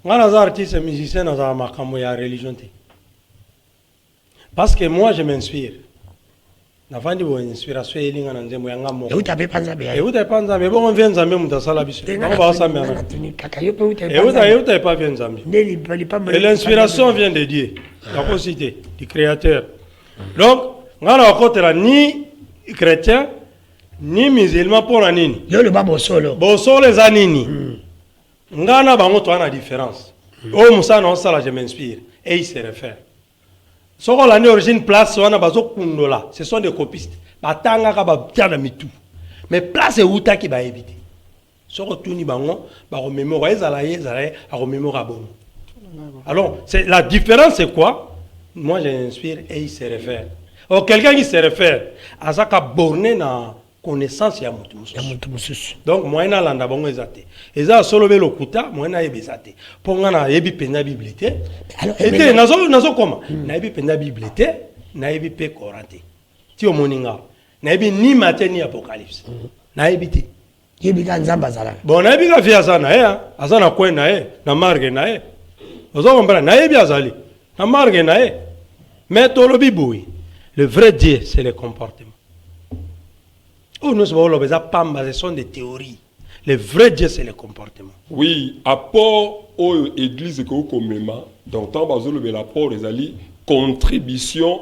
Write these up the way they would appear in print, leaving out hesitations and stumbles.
Nga les artistes musiciens dans ma religion. Parce que moi je m'inspire. Nafandi bo inspiration elinga na nzembo yanga moko. Et où t'avais pas nzambe? Et où t'avais pas nzambe? Bon on vient nzambe mutasala biso. On va ensemble. Et où t'avais pas vient nzambe? Et l'inspiration vient de Dieu, la possibilité du Créateur. Donc, ngana wakotela ni chrétien ni musulman pour la nini. Yo le babo solo. Bo solo les anini. Ngana bango to na différence. Oh Moussa non ça là je m'inspire et il se réfère. Soko la origine place wana bazo kundola, ce sont des copistes. Batanga ka ba tiana mitu. Mais place uta ki ba éviter. Soko tuni bango ba ko mémoire ezala a ko mémoire bon. Alors, la différence c'est quoi? Moi j'inspire et il se réfère. Or quelqu'un qui se réfère à ça ka borné na connaissance ya mutu mususu. Donc moi na landa bongo ezate. Eza solo be lokuta, moi na yebezate. Ponga na yebi pena bibliothèque. Alors et nazo comment? Na yebi pena bibliothèque, na yebi pe Coranté. Ti omoninga. Na yebi ni Matthieu ni Apocalypse. Na yebi te. Yebi ka nzamba zala. Bon na yebi ka fia sana azana ko na na marge na ozo comprendre na yebi azali. Na marge na mais tolobi boui. Le vrai Dieu c'est le comportement. Oh, nous ce sont des théories. Le vrai Dieu, c'est le comportement. Oui, apport aux églises que vous commémorez, donc tant que l'apport des alliés, contribution,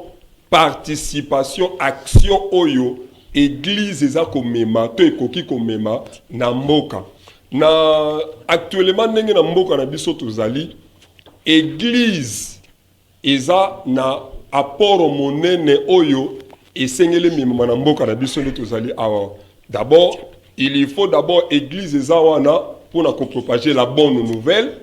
participation, action, oyo, église eza commémore, to ekoki commémore, na mboka. Na actuellement ndenge na mboka na biso tozali, église eza na apport monene oyo. Et sengele mimama na mboka na biso tozali awa. D'abord, il faut d'abord église ezawana pour na propager la bonne nouvelle.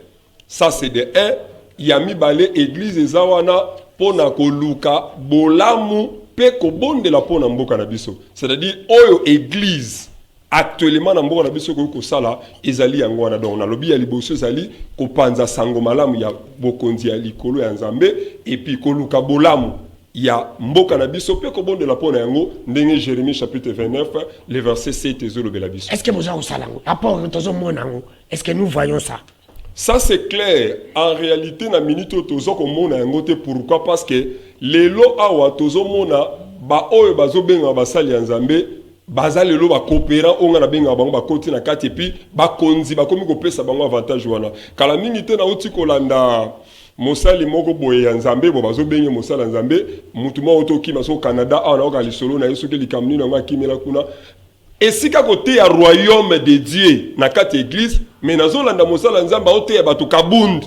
Ça c'est de un. Yami balé église ezawana pour na koluka bolamu pe ko bonde la pour na mboka na biso. C'est-à-dire oyo église actuellement na mboka na biso ko sala ezali yango wana donc na lobi ya liboso ezali ko panza sango malamu ya bokonzi ya likolo ya Nzambe et puis koluka bolamu. Il y a mboka na biso pe ko bonde la pona yango ndenge Jérémie chapitre 29 le verset 7 ezolo bela biso. Est-ce que vous avez ça là? Rapport tozo mona ngo. Est-ce que nous voyons ça? Ça c'est clair. En réalité na minute tozo ko mona yango te pourquoi parce que lelo awa tozo mona ba oyo bazo benga basali ya Nzambe baza lelo ba coopérant onga na benga bango ba koti na kati puis ba konzi ba komi ko pesa bango avantage wana. Kala mingi te na uti kolanda Mosali moko boye ya Nzambe bo bazo benye mosala Nzambe mutuma otoki maso Canada ana oka lisolo na yeso ke likamni na ngakimela kuna esika kote ya royaume de Dieu na kati église mais nazolanda mosala Nzambe ote ya bato kabund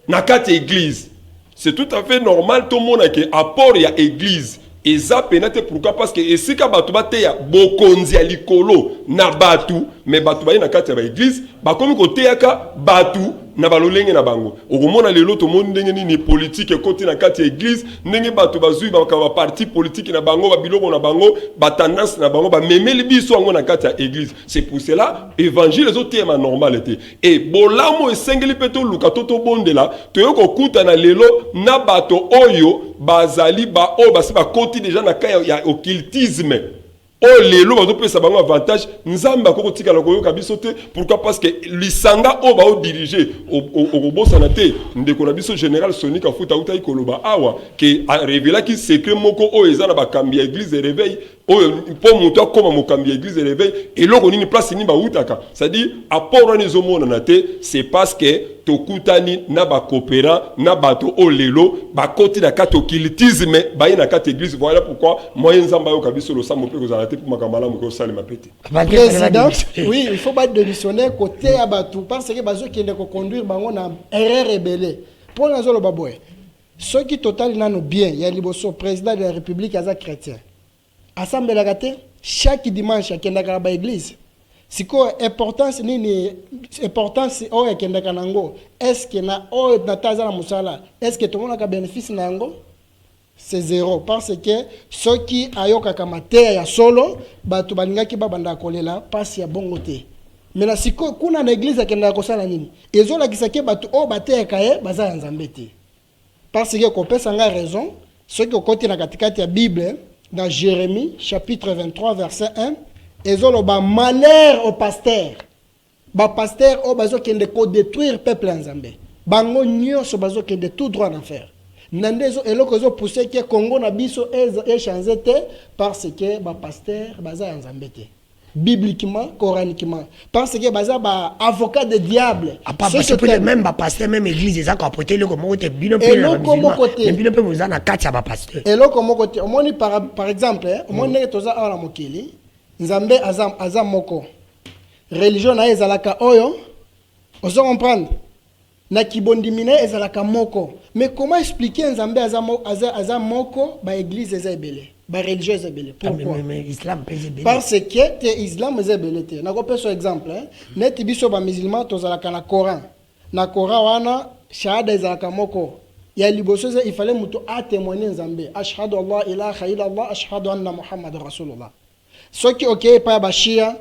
na kati église. C'est tout à fait normal tout monde que apport ya église eza penate pourquoi parce que esika bato bateya bokonzi ya likolo na batu mais batu baye na kati ya ba église bakomi koteyaka batu na balolenge na bango okomona lelo to monde ndenge nini politique côté na kati ya église ndenge batu bazui ba parti politique na bango ba biloko na bango ba tendance na bango ba memeli biso ngo na kati ya église. C'est pour cela évangile les autres ma normal était et bolamo esengeli peto luka toto bondela to yoko kuta na lelo na bato oyo bazali ba o basi ba koti déjà na kaya ya occultisme. Oh lelo bazo pesa bango avantage Nzambe akoko tika la koyoka biso te pourquoi parce que lisanga o ba o diriger au bossa na te ndeko na biso général Sonic afuta uta ikoloba awa ke révéla ki secret moko o ezana ba kambi église réveil o po muto akoma mo kambi église réveil et loko nini place ni ba utaka c'est-à-dire apport na zomona na te c'est parce que tokutani na ba coopérant na bato o lelo ba koti na kati occultisme ba na kati église. Voilà pourquoi moi Nzamba yo kabiso lo sambo pe ko zala te pour makamala mo ko sala ma pété. Président, oui, il faut pas démissionner côté à batou parce que bazo qui ne ko conduire bango na erreur rebelle. Pour nazolo baboy. Ceux qui total nano bien, il y a liboso président de la République aza chrétien. Assemblée la gâté chaque dimanche à kendaka ba église. Siko importance nini importance o ya kendaka nango est-ce que na o na taza na musala est-ce que tout le monde a bénéfice nango c'est zéro parce que ceux qui ayoka kamate ya solo batu balingaki babanda kolela passe ya bongo te mais na siko kuna na église ya kendaka kosala nini ezola kisake batu o bate kaye baza ya Nzambe te parce que ko pesa nga raison ceux qui okoti na katikati ya Bible dans Jérémie chapitre 23 verset 1 ezoloba malheur au pasteur ba pasteur o bazo kende ko détruire peuple nzambe bango nyonso bazo kende tout droit en enfer nandezo eloko zo pousser que Congo na biso e changer te parce que ba pasteur baza nzambe te bibliquement coraniquement parce que baza ba avocat de diable parce que même ba pasteur même église ça ko apporter le comment te bino pe na bino pe vous na kati ya ba pasteur eloko moko te omoni par exemple omoni toza ala mokili nzambe azam moko religion na ezalaka oyo ozo comprendre na kibondimina ezalaka moko mais comment expliquer nzambe azam moko ba église ezebele ba religieux ezebele pourquoi mais islam ezebele parce que te islam ezebele te na ko peso exemple net biso ba musulman tozalaka na Coran wana shahada ezalaka moko ya liboso il fallait muto a témoigner nzambe ashhadu allah ilaha illa allah ashhadu anna muhammad rasulullah soki ok pa ba shia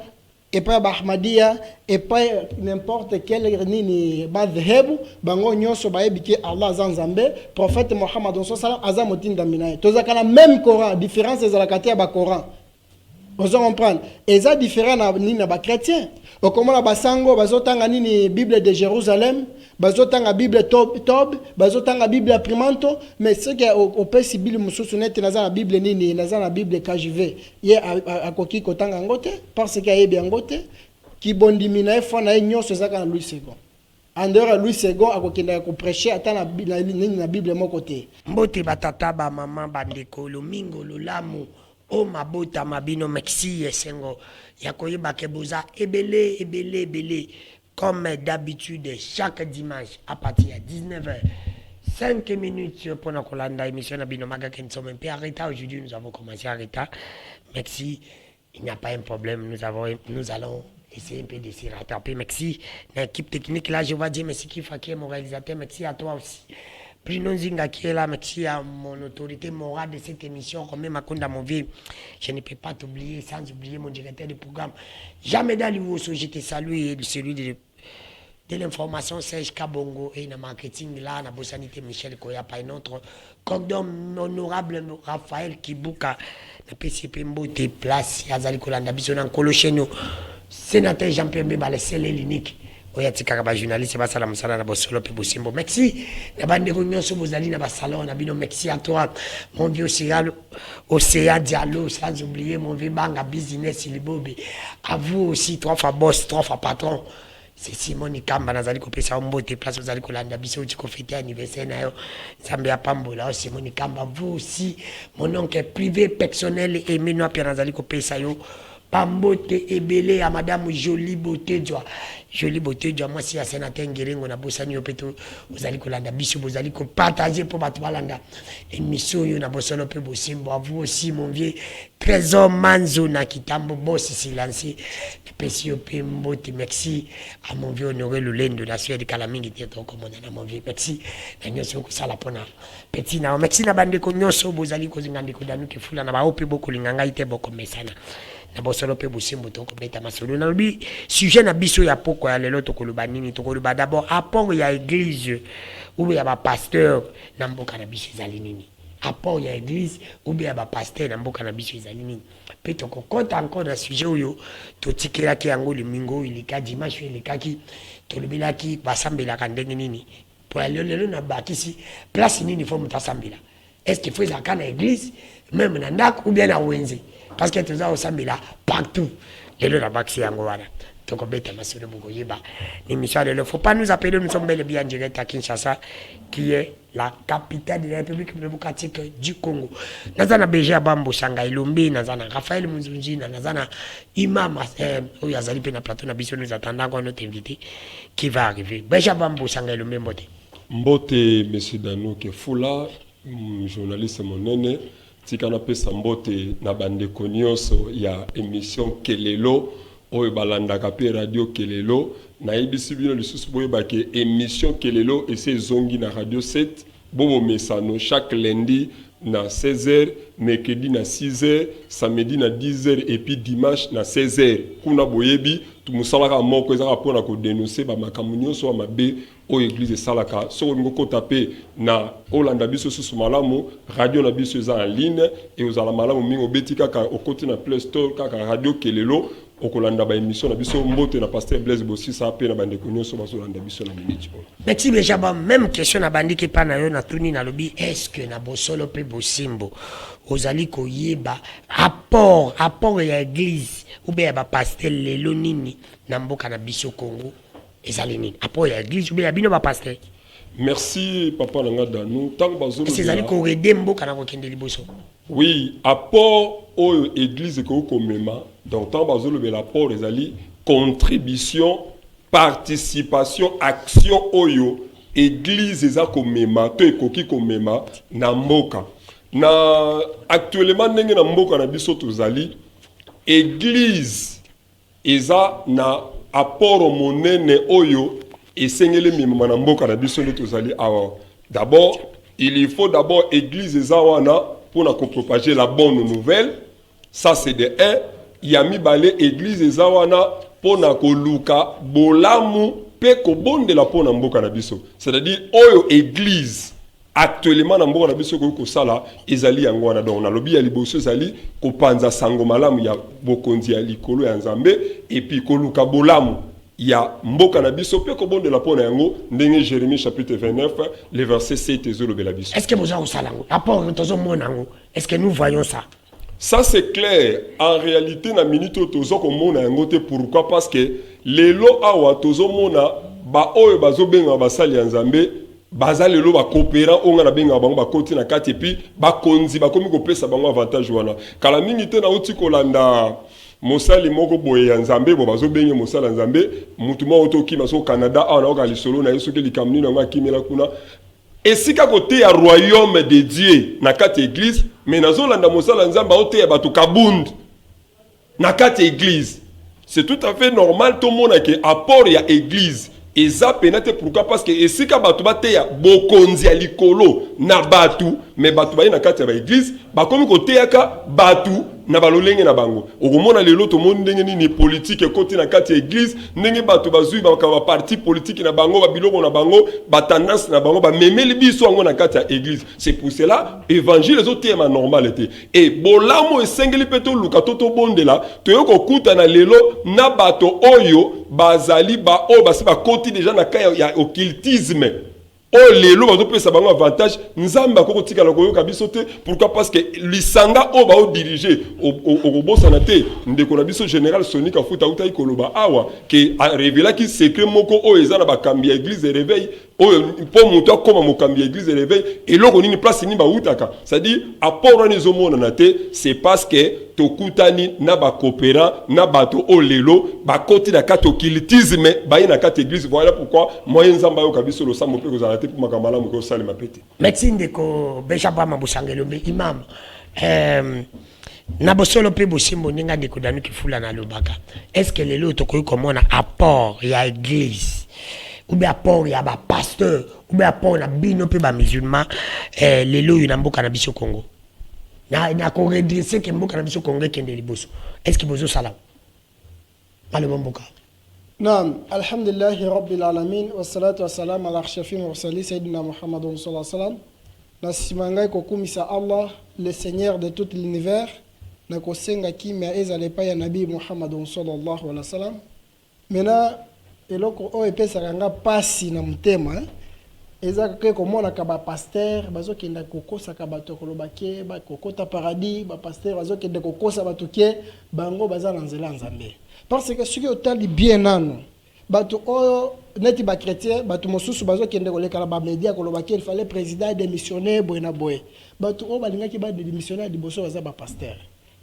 et pas Ahmadiyya et pas n'importe quel nini madhhabu bango nyonso baebike Allah zanzambe prophète Muhammad sallallahu alaihi wasallam azamotinda minaye tozakana même Coran différence ezalakati ya ba Coran vous comprenez et ça différent na nini na ba chrétien okomona basango bazotanga nini Bible de Jérusalem bazotanga Bible Tob bazotanga Bible Primanto mais ce que au pesi Bible mususu net na Bible nini na Bible KJV ye akoki kotanga ngote parce que ayebi ngote ki bondimina efo na nyonso zaka na Louis II andera Louis II akokenda ko prêcher ata na Bible moko te mbote batata ba mama bandeko lomingo lolamu o mabota mabino merci esengo yakoyeba ke boza ebele comme d'habitude chaque dimanche à partir de 19h 5 minutes pour notre Kolanda émission Nabino Maga qui nous sommes un peu en retard aujourd'hui, nous avons commencé en retard. Merci, il n'y a pas un problème, nous allons essayer un peu de se rattraper. Merci, l'équipe technique là, je vais dire merci Kifake, mon réalisateur, merci à toi aussi. Bruno Zinga qui est là, merci à mon autorité morale de cette émission, comme Makonda mon vieux. Je ne peux pas t'oublier, sans oublier mon directeur de programme. Jamais d'Aliwoso, je te salue, et celui de l'information, Serge Kabongo, et le marketing là, la bossanité Michel Koyapa, et notre cordon honorable Raphaël Kibuka, le PCP Mbote, place, Yazali Kolanda, Bisonan Kolocheno, sénateur Jean-Pierre Mbeba, le seul et l'unique. Oyatika ba journaliste ba sala musala na bosolo pe bosimbo merci na bande réunion so bozali na ba salon na bino merci à toi mon vieux Océan Diallo sans oublier mon vieux Banga business libobe à vous aussi trois fois boss trois fois patron c'est Simon Ikamba nazali ko pesa mbote place ozali ko landa biso uti ko fêter anniversaire na yo Zambe ya Pambola Simon Ikamba vous aussi mon oncle privé personnel et Menoa Pierre nazali ko pesa yo Pambote ebele à madame Jolie Beauté Joie moi si à sénateur Ngeringo na bosani opeto ozali kolanda biso bozali ko partager pour batwa landa émission yo na bosolo pe bosimbo à vous aussi mon vieux Trésor Manzo na kitambo boss silencieux pesio pe mbote merci à mon vieux Honoré Lulendo na suede kala mingi teto comme na mon vieux merci na nyoso ko sala pona petit na merci na bande ko nyoso bozali ko zingandi ko danu ke fula na ba ope boko linganga ite boko mesana na bosolo pe bosimbo to ko beta masolo na bi sujet na biso ya poko ya lelo to ko luba nini to ko luba d'abord apport ya église ou ya ba pasteur na mboka na biso ezali nini apport ya église ou ya ba pasteur na mboka na biso ezali nini pe to ko kota encore na sujet oyo to tikela ki yango limingo ilika dimanche ilika ki to lubila ki basambela ka ndenge nini po lelo na bakisi place nini fo mutasambela est-ce qu'il faut ça kana église même na ndak ou bien na wenze parce que tout ça au Sambila partout et le rabaxi yango wana to ko beta masolo bugo yeba ni misale le faut pas nous appeler nous sommes bel et bien en direct à Kinshasa qui est la capitale de la République démocratique du Congo nazana BG Bambo Sanga Ilombi nazana Raphaël Munzunji nazana Imam oyazali pe na plateau na biso nous attendons notre invité qui va arriver BG Bambo Sanga Ilombi mbote monsieur Dano ke fula journaliste monene tikana pesa mbote na bandeko nyonso ya émission Kelelo oyo balandaka pe radio Kelelo na ibisi bino lisusu boyeba ke émission Kelelo ese zongi na radio 7 bobo mesano chaque lundi na 16h mercredi na 6h samedi na 10h et puis dimanche na 16h kuna boyebi tumusalaka moko ezaka pona ko dénoncer ba makambo nyonso wa mabe o église salaka soko ngoko taper na Olanda biso susu malamu radio na biso za en ligne et ozala malamu mingo betika ka okoti na Play Store kaka radio Kelelo okolanda ba émission na biso mbote na pasteur Blaise Bosisa pe na bande konyo so bazolanda biso na minute. Merci Benjamin, même question na bandiki pa na yo na tuni na lobi, est-ce que na bosolo pe bosimbo ozali koyeba rapport ya église ou bien ba pasteur lelo nini na mboka na biso Congo ezali nini rapport ya église ou bien bino ba pasteur? Merci papa nanga Danou tant bazolo c'est ezali ko aider mboka na ko kende liboso. Oui, apport aux églises que vous commémorez, donc tant bazolo be l'apport ezali contribution, participation, action oyo église eza komema to ekoki komema na mboka. Na actuellement ndenge na mboka na biso tozali église eza na apport monene oyo esengeli mema na mboka na biso nde tozali awa. D'abord, il faut d'abord église eza wana pour na propager la bonne nouvelle. Ça c'est de un. Yami balé église eza wana pour na koluka bolamu pe ko bonde la pona mboka na biso. C'est-à-dire oyo église actuellement na mboka na biso ko sala ezali yango wana donc na lobi ya liboso ezali ko panza sango malamu ya bokonzi ya likolo ya Nzambe et puis koluka bolamu ya mboka na biso pe ko bonde la pona yango ndenge Jérémie chapitre 29 le verset 7 ezolobe la biso. Est-ce que vous avez ça lango rapport tozo monango? Est-ce que nous voyons ça? Ça c'est clair. En réalité na minute tozo ko mona yango te pourquoi parce que lelo awa tozo mona ba oyo bazo benga basali ya Nzambe baza lelo ba coopérant onga na benga bango ba koti na kati puis ba konzi ba komi ko pesa bango avantage wana kala mingi te na uti kolanda mosali moko boye ya Nzambe bo bazo benga mosala Nzambe mutu mo otoki maso Canada ana oka lisolo na yeso ke likamni na nga kimela kuna esika kote ya royaume de Dieu na kati église mais nazolanda mosala Nzambe ote ya bato kabund na kati église. C'est tout à fait normal tout le monde que apport ya église et ça pénètre pourquoi parce que esika bato bate ya bokonzi ya likolo na batu mais batu ba na kati ya église ba komi kote ya ka batu na balolenge na bango okomona lelo to monde ndenge nini politique côté na kati ya église ndenge batu bazui ba parti politique na bango ba biloko na bango ba tendance na bango ba memeli biso ngo na kati ya église. C'est pour cela évangile les autres thèmes normal était et bolamo esengeli peto luka toto bondela to yoko kuta na lelo na bato oyo bazali ba o basi ba koti déjà na kaya ya occultisme. Oh lelo bazo pesa bango avantage Nzambe akoko tika la koyoka biso te pourquoi parce que lisanga o ba o diriger au bossa na te ndeko na biso général Sonika Futa uta ikoloba awa que a révéla ki secret moko o ezana ba kambi ya église de réveil o po muto akoma mo kambi ya église de réveil et loko nini place ni ba utaka c'est-à-dire apport ni zomona na te c'est parce que tokutani na ba coopérant na bato o lelo ba koti na kati occultisme ba na kati église. Voilà pourquoi moyen Nzamba yo kabiso lo samo pe ko zala te pour makamala mo ko sala ma pete. Merci ndeko Benjamin Mabusangelo mbe imam na bosolo pe bosimbo ninga ndeko danu kifula na lobaka. Est-ce que lelo tokoyi komona apport ya église ou bien apport ya ba pasteur ou bien apport na bino pe ba musulman lelo yo na mboka na biso Congo na ko redresser ke mboka na biso Congo kende liboso? Est-ce que bozo sala ale mboka? نعم الحمد لله رب العالمين والصلاة والسلام على أشرف المرسلين سيدنا محمد صلى الله عليه وسلم. Nasimangai kokumisa Allah le Seigneur de tout l'univers na kosenga kimia ezale pa ya Nabi Muhammad sallallahu alaihi wasallam. Mena eloko o epesa nga pasi na mutema ezaka ke komona ka ba pasteur bazokenda kokosa ka bato kolobake ba kokota paradis ba pasteur bazokenda kokosa bato ke bango bazana nzela Nzambe. Parce que ce qui est tali bien nano bato oyo neti ba chrétien bato mosusu bazokende koleka ba média kolobake il fallait président démissionner boyena boye bato o balingaki ba démissionner liboso baza ba pasteur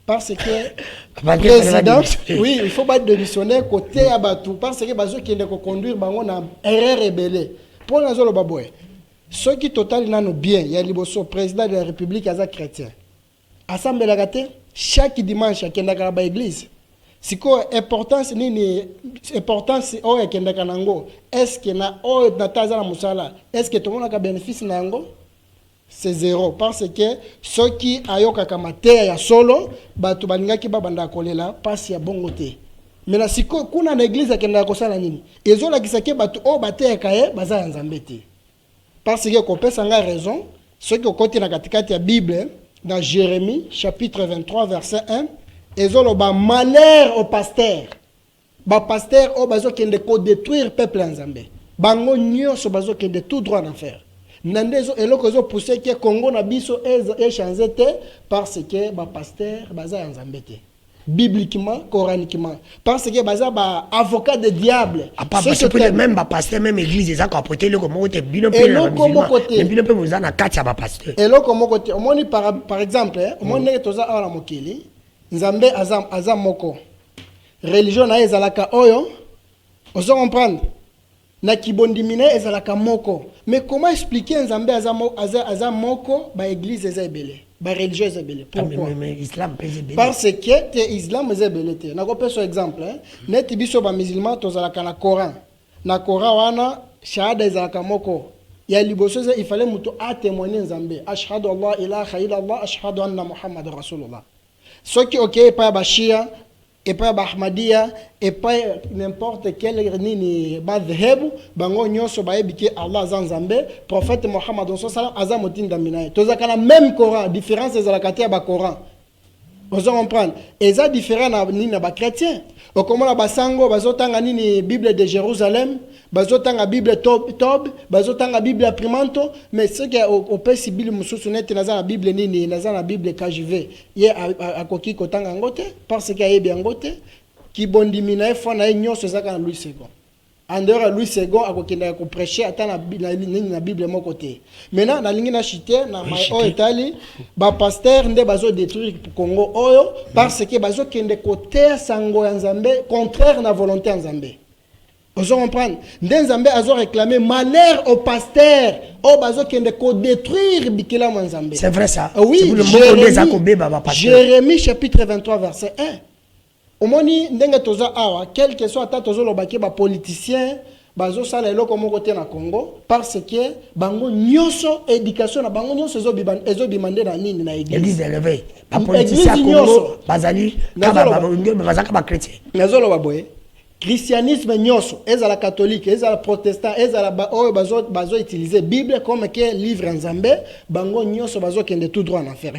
parce que président oui il faut pas démissionner côté à bato parce que bazokende ko conduire bango na erreur rebelle pour la zolo baboye ce qui total nano bien ya liboso président de la république aza chrétien assemblée la gâté chaque dimanche akendaka ba église. Si quoi importance nini importance o ekendaka nango est-ce que na o nataza na musala est-ce que tout le monde a bénéfice nango? C'est zéro parce que ceux qui ayoka kamate ya solo batu balingaki babanda kolela passe ya bongo te. Mais na siko kuna na église akendaka kosala nini ezola kisake batu o bateka ye baza Nzambe te. Parce que kopesa nga raison ceux qui côté na katikati ya Bible dans Jérémie chapitre 23 verset 1 ezoloba malheur au pasteur. Ba pasteur o bazo kende ko détruire peuple nzambe. Bango nyonso bazo kende tout droit en enfer. Nandezo eloko zo pousser que Congo na biso e changer te parce que ba pasteur baza nzambe te. Bibliquement, coraniquement. Parce que baza ba avocat de diable. C'est que même ba pasteur même église ça ko porter le comme côté bino pe na côté. Bino pe vous na kati ba pasteur. Et là comme côté, omoni par exemple, omoni toza ala mokili, nzambe azam moko. Religion na ezalaka oyo, ozo comprendre. Na kibondimine ezalaka moko. Mais comment expliquer nzambe azam moko ba église ezebele, ba religion ezebele? Pourquoi? Mais islam ezebele. Parce que te islam ezebele te. Na ko peso exemple, net biso ba musulman tozalaka na Coran. Na Coran wana shahada ezalaka moko. Ya liboso il fallait muto a témoigner nzambe. Ashhadu Allah ilaha illallah, ashhadu anna Muhammadar Rasulullah. Ce qui OK pas ba Shia et pas Ahmadiyya et pas n'importe quel nini madhhabu bango nyonso baebiki Allah zanzambe prophète Muhammad sallallahu alaihi wasallam azamotinda minaye tozaka na même Coran différence ezalaka te ba Coran vous comprendre et ça différent na nini na ba chrétien okomona basango bazotanga nini Bible de Jérusalem bazotanga Bible Tob bazotanga Bible Primanto mais ce qui au pesi Bible mususu net na za Bible nini na za na Bible KJV ye akoki kotanga ngote parce que ayebi ngote ki bondimina fo na nyonso zaka na Louis II en dehors Louis II akokenda ko prêcher ata na Bible moko te maintenant na lingi na chité na o Italie ba pasteur nde bazo détruire Congo oyo parce que bazo kende côté sango ya Nzambe contraire na volonté ya Nzambe. Vous comprenez? Nzambe azo réclamer malheur au pasteur o bazo kende ko détruire bikila Nzambe. C'est vrai ça. Oui, Jérémie chapitre 23 verset 1. Omoni ndenge toza awa quel que soit ta tozo lobaki ba politicien bazo sala eloko moko te na Congo parce que bango nyonso éducation na bango nyonso ezo bimande na nini na église de réveil ba politicien Congo bazali bazaka ba chrétien nazo loba boye christianisme nyonso ezala catholique ezala protestant ezala oyo bazo utiliser Bible comme que livre nzambe bango nyonso bazo kende tout droit en enfer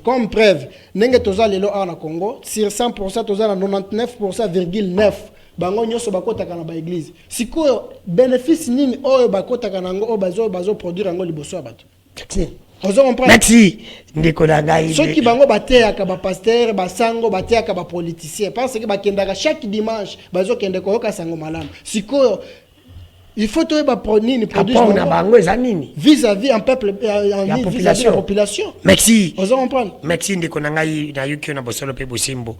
comme preuve ndenge toza lelo awa na Congo sur 100% toza na 99,9 bango nyonso bakotaka na ba église sikoyo bénéfice nini oyo bakotaka nango oyo bazo produire yango liboso ya bato. Merci. Ndeko na ngai. Ceux qui bango bateyaka ba pasteur basango bateyaka ba politicien parce que bakendaka chaque dimanche bazo kende koyoka sango malamu. Sikoyo il faut to ba nini produire na bango ezanini vis-à-vis un peuple vis-à-vis la population. Merci. Ozo comprendre. Merci ndeko na ngai na yuki na bosolo pe bosimbo.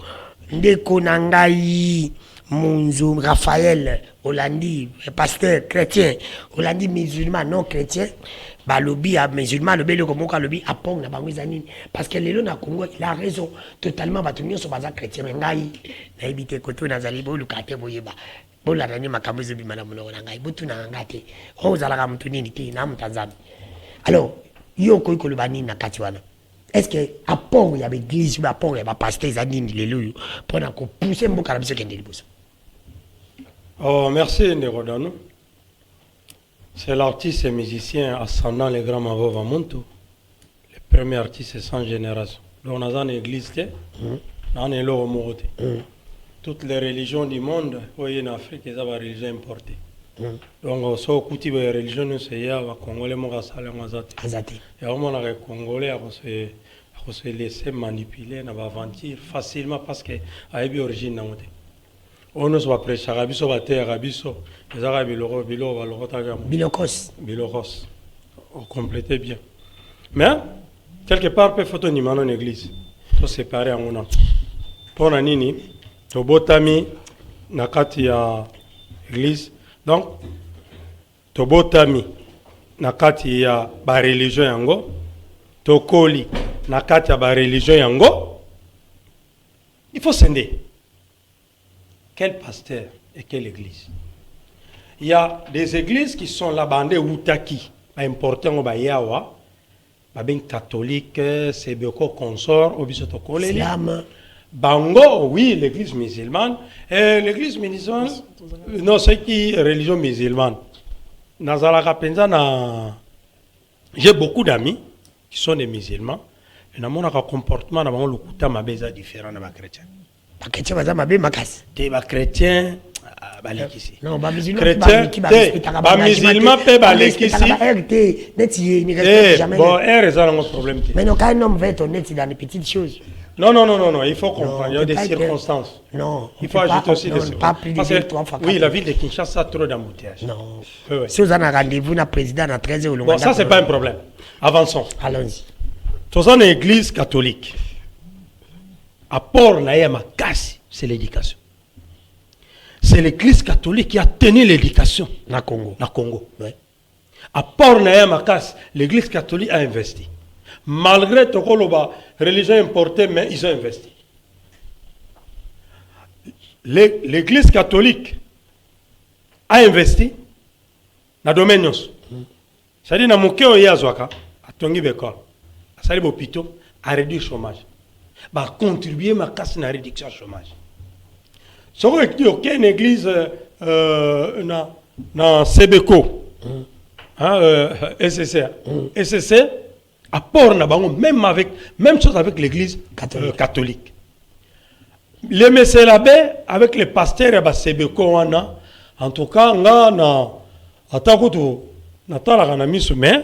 Ndeko na ngai Munzu Raphaël Holandi pasteur chrétien Holandi musulman non chrétien balobi à musulman le belo comme lobi à pong na bango ezanini parce que lelo na Congo il a raison totalement batumio so baza chrétien ngai na ebite koto na zali bo lukate boyeba bola nani makambo zo bimana muno na ngai butu na ngate o zala ka mtu nini ti na mtanzami alors yo ko ikoloba nini na kati wana est-ce que à pong ya l'église ou à pong ya ba pasteur ezanini lelo pour na ko pousser mboka na biso kende liboso. Oh, merci Nerodano. C'est l'artiste et musicien ascendant les grands Mavo Vamuntu, le premier artiste sans génération. Donc, on a dans l'église, on est là au Morote. Toutes les religions du monde, voyez en Afrique, ils ont des religions importées. Donc, si on cultive les religions, c'est les Congolais qui ont fait et on a les Congolais qui se laisser manipuler, qui aventure facilement parce qu'ils ont une origine. On se va prêcher à Biso, à Biso, les Arabes, Bilokos. On complétait bien. Mais, quelque part, il faut que nous ayons une église. Tout séparé en un. Pour Nini, to botami, nakati ya église. Donc, to botami, nakati ya ba religion yango. To koli, nakati ya ba religion yango. Il faut scinder. Quel pasteur et quelle église? Il y a des églises qui sont là, bandé Outaki, important au Bayawa, ben catholique, c'est beaucoup consort, au Bisotokole. Islam. Bango, oui, l'église musulmane. Et l'église musulmane, non, c'est qui religion musulmane. Nazalaka Penzana, j'ai beaucoup d'amis qui sont des musulmans. na mona ka comportement na bango lokuta mabeza différent na ba chrétien. Ba chrétien baza mabe makasi. Te ba chrétien balekisi. Non, ba musulman ba musulman pe balekisi. RT neti ni respecte jamais. Bon, ça a un problème. Mais non, quand un homme va être honnête dans les petites choses. Non, il faut comprendre, il y a des circonstances. Non, il faut ajouter aussi des circonstances. Oui, la ville de Kinshasa a trop d'embouteillages. Non. Si vous avez un rendez-vous, le président a 13 heures. Bon, ça, c'est pas un problème. Avançons. Allons-y. Dans une église catholique, apport na makasi, c'est l'éducation. C'est l'église catholique qui a tenu l'éducation na Congo. Ouais. Apport na makasi, l'église catholique a investi. Malgré tout la religion importée, mais ils ont investi. L'église catholique a investi dans le domaine. C'est-à-dire que dans le Yazwaka, à Tongi Bekor, à Sali Bopito, a réduit le chômage. A contribué à la réduction du chômage. Si vous avez une église dans Sebeko, SCC, apport même chose avec l'église catholique. Les messieurs l'abbé avec les pasteurs et Sebeko en tout cas na atakutu natala na miso mais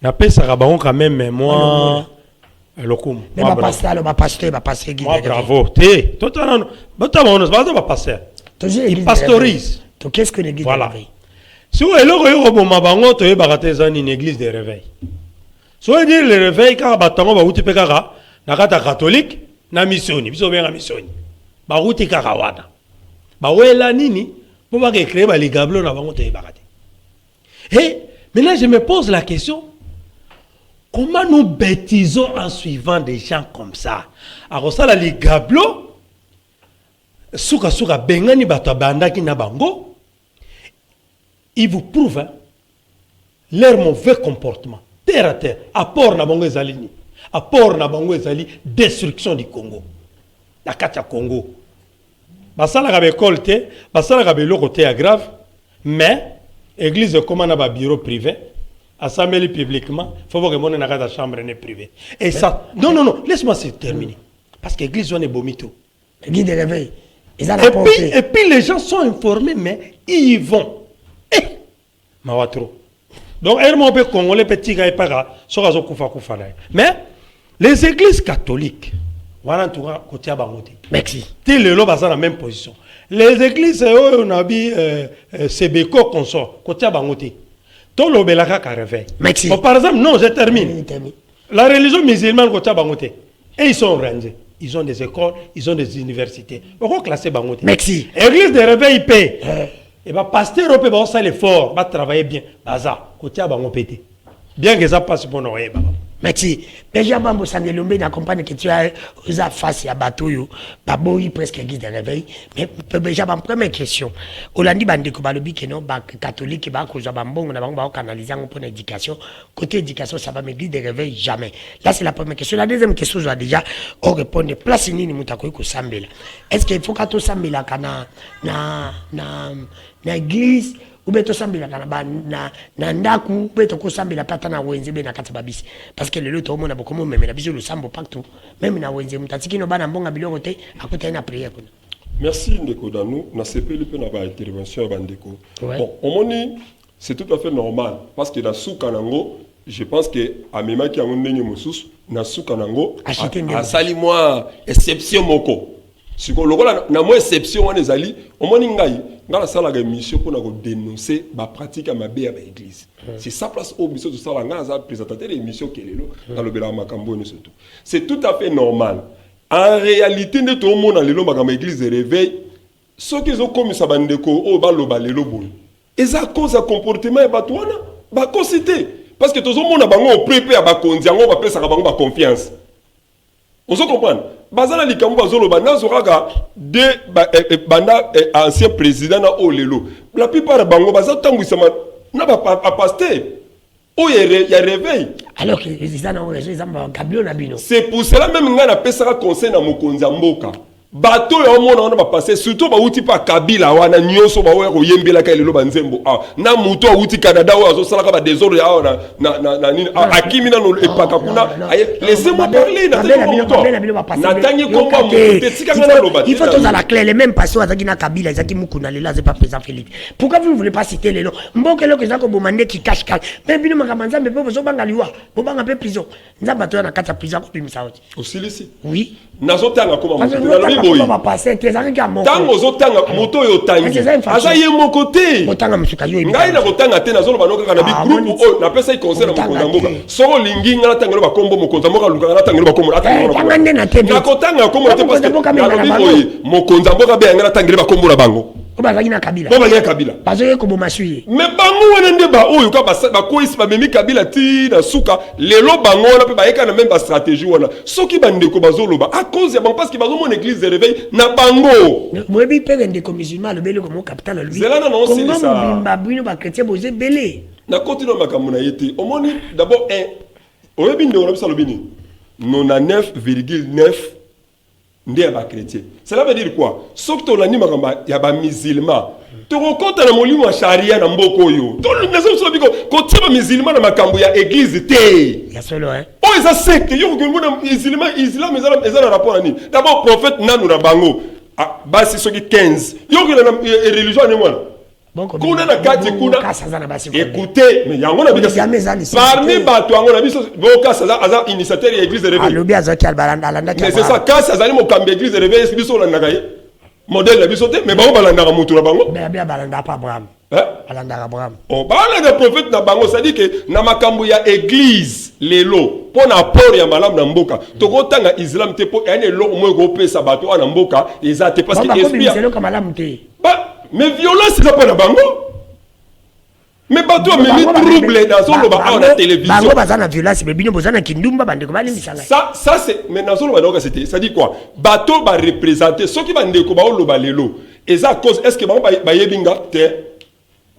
na pesa rabaon quand même moi lokum moi pasteur bravo te totalement ba pasteur il pastorise to qu'est-ce que l'église voilà si vous eloko yo boma bango to yeba kateza ni église de réveil. So on dit le réveil car batango ba uti pekaka na kata catholique na missioni biso benga missioni ba uti kaka wana ba wela nini pour ba créer ba ligablo na bango te bakate. Et maintenant je me pose la question, comment nous bêtisons en suivant des gens comme ça? Alors ça la ligablo suka bengani bato bandaki na bango, ils vous prouvent leur mauvais comportement. Terre à terre, apport na bango ezali ni, apport na bango ezali destruction du Congo. La katia Congo. Basala ka école te, basala ka beloko te grave, mais église comme na ba bureau privé, assemblée publiquement, faut voir que mon na ka chambre n'est privée. Et ça, non, laisse-moi se terminer. Parce que l'église on est bomito. L'église de réveil. Et puis les gens sont informés, mais ils y vont. Mawatro. Donc, congolais petit gars para mais les églises catholiques, voilà en tout cas côté bangote. Merci. T'es le loba dans la même position. Les églises on a dit Sebeko consort côté bangote. Tout le belaka ka réveil. Merci. Par exemple, non, je termine. La religion musulmane côté bangote. Et ils sont rangés. Ils ont des écoles, ils ont des universités. Pourquoi classer bangote? Merci. Église de réveil paix. Et bien, pasteur européen va faire l'effort, va travailler bien. Baza, côté à bango pété. Bien que ça passe pour nous. Merci. Déjà, Bambo Sandelombe n'accompagne que tu as face à bateau, baboui presque l'église de réveil. Mais déjà, ma première question. Olandi Bandeko Balobi, que non, catholique, bah, cause Bambon, on a canalisé pour l'éducation. Côté éducation, ça va l'église de réveil, jamais. Là, c'est la première question. La deuxième question, je dois déjà répondre. Place ni mutakoy ko sambela. Est-ce qu'il faut que tu sambela na église? Ou bien tu sambela na ndaku, ou bien tu sambela pata na wenze be na kati babisi. Parce que le lot au monde a beaucoup de même na biso le sambo partout. Même na wenze mutatiki no bana mbonga biloko te akota na prière kuna. Merci Ndeko Danou, na sepeli pe na ba intervention ba Ndeko. Bon, omoni c'est tout à fait normal parce que na souka nango, je pense que amema ki ango ndenge mosusu na souka nango a sali moi exception moko. Si on na mo exception on ezali, omoni ngai ngala sala ga mission pour na dénoncer ba pratique à ma bé à l'église. C'est sa place au biso de sala ngala za présentateur des missions kelelo dans le bela makambo ni surtout. C'est tout à fait normal. En réalité ne tout monde dans le makambo église de réveil, ceux qui ont commis ça bandeko o ba lo balelo boy. Et ça cause un comportement ba toana ba cosité parce que tout le monde a bango prépare ba kondiango ba pesa bango ba confiance. On se comprend. Bazana likambo bazolo bana zoraga de banda ancien président na olelo. La plupart bango baza tangwisa na ba pasteur. O ya réveil. Alors que les gens ont raison, ils ont gablon na bino. C'est pour cela même nga na pesa conseil na mokonzi mboka. bato ya omona wana bapase surtout bauti pa Kabila wana nyonso baoya koyembela ka lelo banzembo na muto auti Canada oyo azosalaka ba désordre ya na nini akimi na no epaka kuna laissez-moi parler na tangi komba muté tika ngana loba il faut tous à la clair les mêmes passions azaki na Kabila ezaki mukuna lela c'est pas présent Félix pourquoi vous ne voulez pas citer les noms mbokelo que zako bomande qui cache mais bino makamanza mbe po zo banga liwa bo banga pe prison nzamba to na kata prison ko bimisa oti osilisi oui nazotanga koma tango ozotanga moto oyo otangi aza ye moko te ngai na kotanga te nazoloba no kaka na bigroupe oyo napesa conseil na mokonzi ya mboka soko olingi nga natangelo bakombo mokonzi ya mboka alukaka natangelo bakombo nakotanga kombo te parce que nalobi boye mokonzi ya mboka be yanga natangele bakombo na bango bazaki na Kabila bazoye koboma suye me bango wana nde baoyo ka bakoyisi bamemi Kabila ti na suka lelo bango wana mpe bayeka na même bastratégie wana soki bandeko bazoloba à cause ya bango parce que bazomona église de réveil na bango moyebi mpe ndeko musulman alobeli komo capital alobi zelana na osilisa mobimba bino bakretien boze ebele na continue makambo na ye te omoni d'abord oyebi ndeko na biso alobi nini 99,9 nde ya chrétien. Cela veut dire quoi? Sauf que l'anime ya ba musulman. Tu rencontres na molimo wa sharia na mboko yo. To nazo so biko ko tiba musulman na makambo ya église te. Ya solo Oh eza secte yo ko mona musulman islam eza na rapport ni. D'abord prophète nanu na bango. Basi soki 15. Yo ko na religion ni mwana. Kuna na kati kuna écoutez mais yango na biso parmi bato yango na biso boka ça aza initiateur ya église de réveil alobi azaki albalanda mais c'est ça kasi azali mokambi église de réveil biso na nagaye modèle na biso te mais bango balanda mutu na bango mais bien balanda pa Abraham balanda Abraham balanda prophète na bango ça dit que na makambo ya église lelo pona apport ya malamu na mboka tokotanga islam te po ene lo mo ko pesa bato na mboka ezate parce que esprit mais violence c'est pas na bango mais bato memi trouble dans son loba à la télévision bango bazana violence mais bino bozana kindumba bandeko balimbisanga ça c'est mais dans son loba donc c'était ça dit quoi bato ba représenter ceux qui bandeko ba loba lelo eza cause est-ce que bango ba yebinga te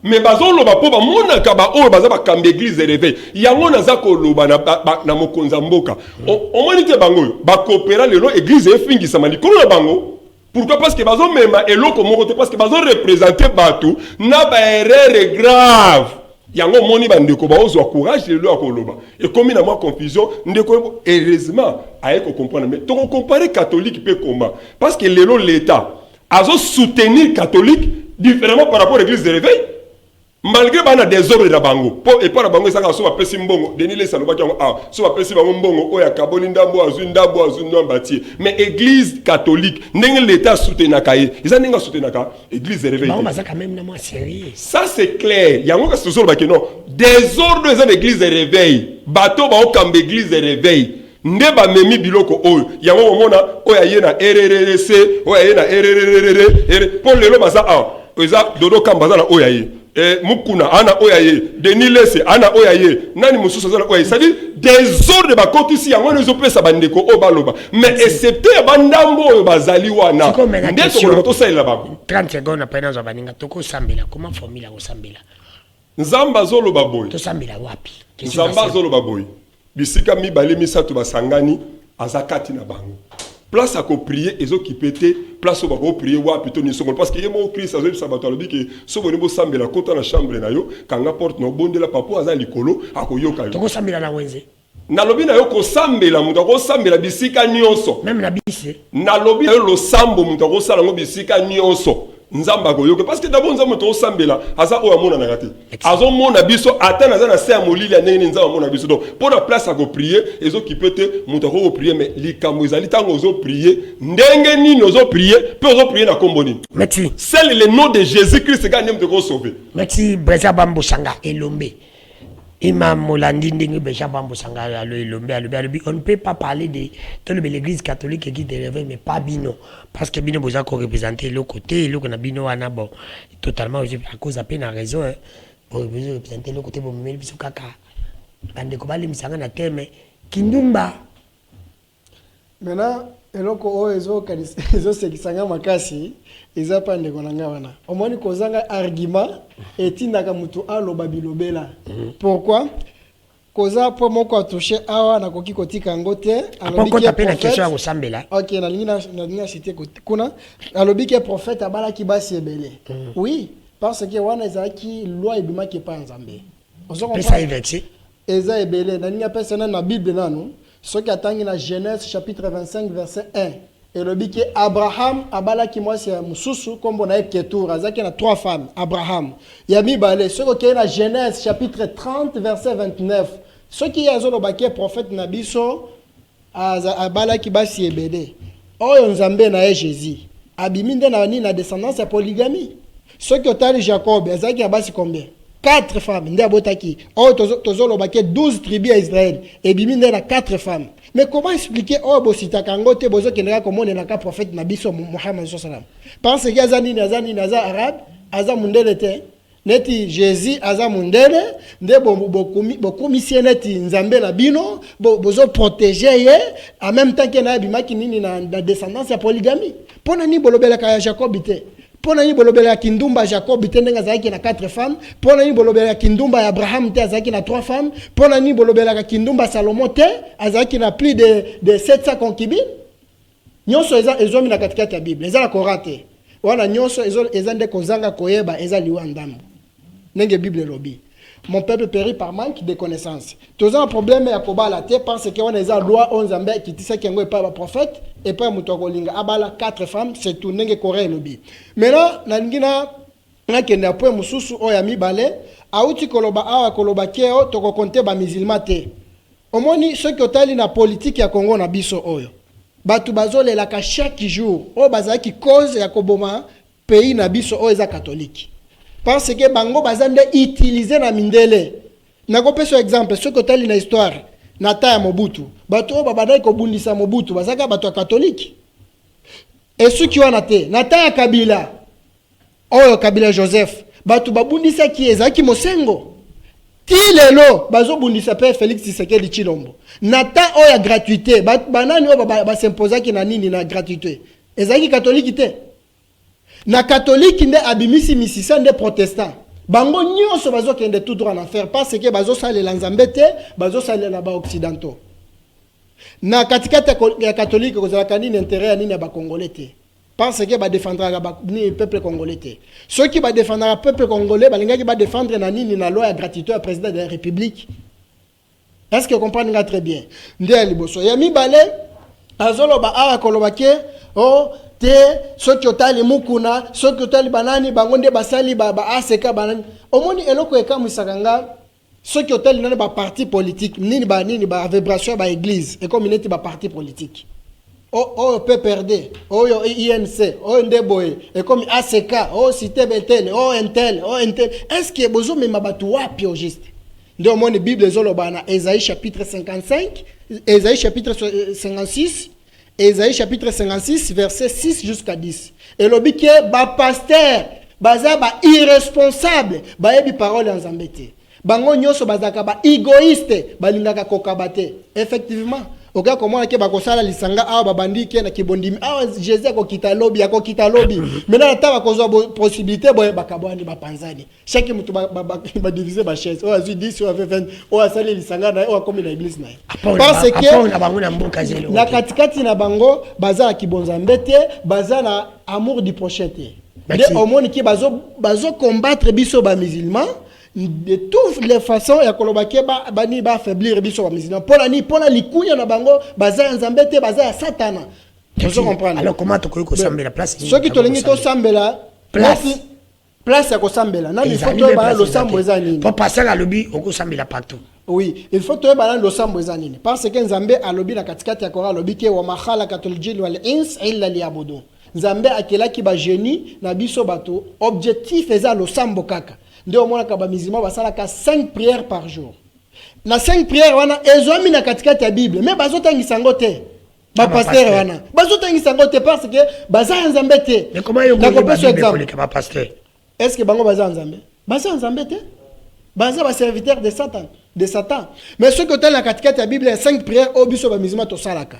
mais bazo loba po ba mona ka ba o baza ba kambe église de réveil yango naza ko loba na mokonza mboka o moni te bango ba coopérer lelo église efingisa malikolo na bango. Pourquoi? Parce que bazo mema eloko moko te parce que bazo représenter bato na ba erreur grave. Yango moni bandeko baozwa courage lelo akoloba. Et comme il y a moins confusion, ndeko heureusement ayeko comprendre mais to comparer catholique pe comment? Parce que lelo l'état azo soutenir catholique différemment par rapport à l'église de réveil. Malgré bana désordre da bango po et par bango ça so ba pesi mbongo deni le saloba kyango so ba pesi bango mbongo oya kaboli ndambo azu ndambati mais église catholique ndenge l'état soutenaka ye ils ndenge soutenaka église de réveil bango ça quand même na moi sérieux ça c'est clair yango ka so ba que non désordre eza l'église de réveil bato ba okamba église de réveil nde ba memi biloko oyo yango omona oya ye na RRRC oya ye na RRRR pour lelo baza eza dodo kamba za na oya ye mukuna ana oyaye Denis Lese ana oyaye nani mususu zana oyaye ça dit désordre ba kotisi yango nezo pesa bandeko o baloba mais excepté bandambo oyo bazali wana ndeto ko salela ba 30 secondes après nazo baninga toko sambela comment formula ko sambela nzamba zoloba boy to sambela wapi nzamba zoloba boy bisika mibale misatu basangani azakati na bango place à prier et qui pété place au prier wa plutôt ni songol parce que yemo Christ azo sabato alobi ke so bonimo sambela kota na chambre na yo kanga porte no bondela papo aza likolo akoyoka yo toko sambela na wenze na lobi na yo ko sambela muto ko sambela bisika nyonso même na bise na lobi na yo lo sambo muto ko sala ngo bisika nyonso nzamba koyoka parce que d'abord nzamba to sambela aza o amona na gati azo mona biso atana za na se amolili ndenge nzamba mona biso donc pour la place à prier ezo qui peut te muto ko prier mais likambo ezali tango zo prier ndenge nini ozo prier pe ozo prier na komboni merci c'est le nom de Jésus-Christ ga ndem te ko sauver merci Breza Bambo Sanga Elombe Imam Molandi ndenge Breza Bambo Sanga alo Elombe alobi on ne peut pas parler de l'église catholique qui te réveille mais pas bino parce que bino boza ko représenter le côté le na bino wana bon totalement à cause à peine raison hein pour représenter le côté bon mais biso kaka bande ko bali misanga na teme kindumba maintenant eloko o ezo sekisanga makasi eza pa ndeko nanga wana omoni kozanga argument etindaka mutu aloba bilobela pourquoi koza po moko atouché awa na koki kotika ngote Apoko tapé na question ya kosambela. OK, na lingi cité kuna alobi ke prophète abala ki basi ebele. Oui, parce que wana ezaki loi ebima ki pa nzambe. Ozo Pesa vexé. Eza ebele na lingi pesa na Bible nanu. Soki atangi na Genèse chapitre 25 verset 1. Elobi ke Abraham abala ki mwasi ya mususu kombo na Ketura azaki na 3 femmes Abraham. Ya mibale soki ke na Genèse chapitre 30 verset 29. Soki yazolo baké prophète na biso abala ki basi ebele. Oyo nzambe na Jésus. Abiminde na ni na descendance ya polygamie. Soki otali Jacob azaki abasi combien? 4 femmes. Nde abotaki. Oyo tozolo baké 12 tribus à Israël. Ebiminde na 4 femmes. Mais comment expliquer oh bosita kangote bozo kendeka komone na ka prophète na biso Muhammad sallam parce que azani arabe aza mundele te neti Jésus aza mundele nde bokomisie neti nzambe na bino bozo protéger ye en même temps que na bimaki nini na descendance ya polygamie pona ni bolobela ka Jacob te pona ni bolobela kindumba Jacob te ndenga zaki na 4 femmes pona ni bolobela kindumba Abraham te azaki na 3 femmes pona ni bolobela kindumba Salomon te azaki na plus de 700 concubines nyonso ezomi na katikati ya Bible eza la korate wana nyonso eza nde kozanga koyeba eza liwa ndambo nenge Bible lobi mon peuple périt par manque de connaissances. Tous un problème ya kobala te parce que on eza loi on zambe qui tisa kengo pas prophète et pas mutokolinga abala 4 femmes c'est tout nenge koré lobi. Maintenant na ngina na kenda po mususu oya mibale auti koloba awa koloba keo toko konte ba musulman te. Omoni ceux qui otali na politique ya Congo na biso oyo. Batu bazolela ka chaque jour o bazaki cause ya koboma pays na biso o eza catholique. Parce que bango bazande utiliser na mindele. Nako peso exemple ce que tali na histoire na ta ya Mobutu. Bato o babadai ko bundisa Mobutu bazaka bato catholique. Et ceux qui wana te na ta ya Kabila. Oyo Kabila Joseph bato babundisa ki ezaki mosengo. Ti lelo bazo bundisa pe Félix Tshisekedi Tshilombo. Na ta oya gratuité banani o ba s'imposer na nini na gratuité. Ezaki catholique te. Na catholique nde abimisi misisa nde protestant bango nyonso bazo kende tout droit en enfer parce que bazo salela nzambe te bazo salela ba occidentaux na katikata ya catholique kozala nini intérêt ya nini ba congolais te parce que ba défendra ba ni peuple congolais te ceux qui ba défendra peuple congolais balingaki ba défendre na nini na loi ya gratuité à président de la république. Est-ce que vous comprenez très bien nde liboso ya mibale azolo ba awa koloba ke oh te soki otali mukuna soki otali banani bango nde basali ba aseka banani omoni eloko ekamwisaka nga soki otali nani ba parti politique nini ba vibration ba église et comme neti ba parti politique o PPRD oyo INC o ndeboye et comme ACK o cité Betel o Intel est-ce que bozo mema batu wapi au juste nde omoni Bible ezoloba na Esaïe chapitre 55 Esaïe chapitre 56 Esaïe chapitre 56 verset 6 jusqu'à 10. Et l'obi que ba pasteur baza ba irresponsable ba yebi parole en zambete. Bango nyonso bazaka ba égoïste balingaka kokabate. Effectivement, oka komona ke bakosala lisanga awa babandi ke na kibondimi awa Jésus akokita lobby maintenant ata bakozwa possibilité boye bakabwani bapanzani chaque mutu ba diviser ba chaise o azu 10 o 20 o asali lisanga na o akomi na église na parce que na katikati na bango baza kibonza mbete baza na amour du prochain te de omoni ki bazo combattre biso ba musulmans de toutes les façons ya kolobake bani ba affaiblir biso ba musulmans pona likunya na bango baza nzambe te baza ya satana. Vous comprenez? Alors comment tu peux sambela place ceux qui to lingi to sambela place ya ko sambela na il faut to ba lo sambo ezanini pour passer à lobby oko sambela partout. Oui, il faut to ba lo sambo ezanini parce que nzambe a lobby na katikati ya kora lobby ke wa makhala katoljil wal ins illa liyabudu. Nzambe akelaki ba génie na biso bato objectif eza lo sambo kaka. Nde omona ka ba musulman basalaka 5 prières par jour. Na 5 prières wana ezomi na katikati ya Bible mais bazotangisa ngo te. Ba pasteur wana bazotangisa ngo te parce que baza nzambe te. Mais comment yo ko ba pasteur? Est-ce que bango baza nzambe? Baza nzambe te. Baza ba serviteur de Satan. Mais ceux qui ont la katikati ya Bible 5 prières au biso ba musulman to salaka.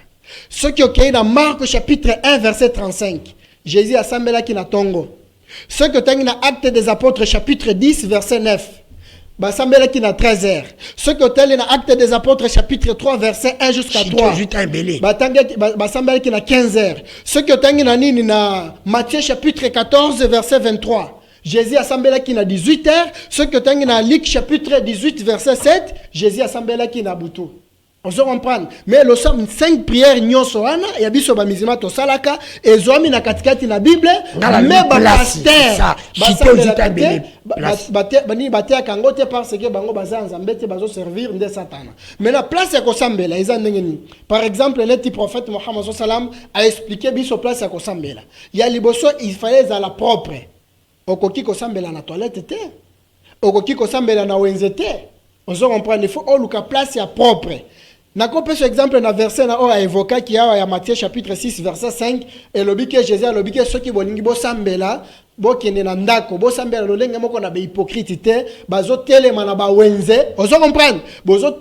Ceux qui ont dans Marc chapitre 1 verset 35. Jésus assemblé qui na tongo. Ceux qui ont dans Actes des Apôtres chapitre 10 verset 9. basambela qui na 13h. Ce que tel na acte des apôtres chapitre 3 verset 1 jusqu'à 3. Basambela qui na 15h. Ce que tel na nini na Matthieu chapitre 14 verset 23. Jésus assemblé qui na 18h, ce que tel na Luc chapitre 18 verset 7, Jésus assemblé qui na butu. On se comprend. Mais le somme 5 prières nyoso wana ya biso ba mizima to salaka ezoami na katikati na Bible mais ba pasteur bani batia kangote parce que bango baza nzambe te bazo servir nde satana. Mais la place ya kosambela eza ndenge ni. Par exemple le prophète Mohammed sallam a expliqué biso place ya kosambela. Ya liboso il fallait za la propre. Okoki kosambela na toilette te. Okoki kosambela na wenzete. On se comprend il faut oluka place ya propre. Nakopé ce exemple dans verset na a évoqué qui a Matthieu chapitre 6 verset 5 et le bique Jésus a le bique ceux qui bolingi bo sambela bo kende na ndako bo sambela lo lenge moko na be hypocrite te bazo telema na ba wenze ozo comprendre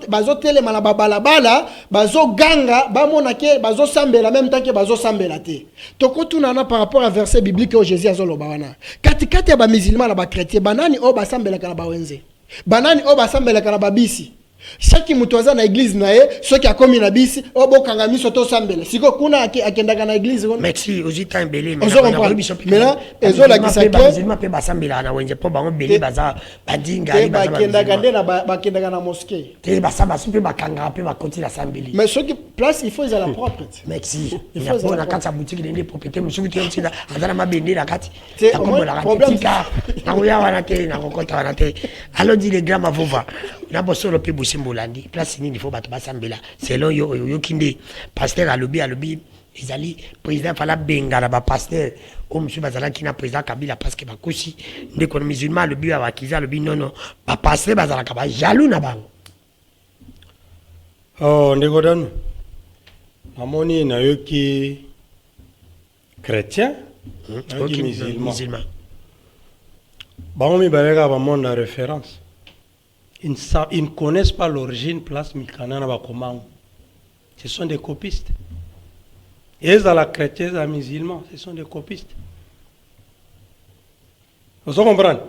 bazo telema na ba balabala bazo ganga ba mona ke bazo sambela même temps que bazo sambela te toko tunana par rapport à verset biblique que Jésus azo lo bawana katikati ya ba musulman na ba chrétien banani o ba sambela kana ba wenze banani o ba sambela kana ba bisi. Chaque mutoza na église nae ceux qui a commis na bisi obo kangami soto sambela siko kuna akendaka na église merci ozita mbele maintenant ezo la kisake musulman pe basambela na wenze po bango bele baza badinga ali baza bakendaka nde na bakendaka na mosquée te basamba pe bakanga pe bakoti la sambeli mais ceux qui place il faut ils la propre merci il faut na kata boutique de propriété musuku te ntina azana mabende la kati na problème na uya wana te na kokota wana te alors dit les grands mavova na bosolo pe Simbolandi, place nini faut battre basambela selon yo kinde pasteur alobi ezali président fala benga ba pasteur o monsieur bazala kina président Kabila parce que bakosi ndeko musulman alobi abakiza alobi non ba pasteur bazala ka ba jaloux na bango. Oh ndeko danu amoni na yoki chrétien yoki musulman bango mi balega ba monde de référence. Ils ne connaissent pas l'origine place Mikana Bakomango. Ce sont des copistes. Et à la chrétienne, à musulmans, ce sont des copistes. Vous comprenez?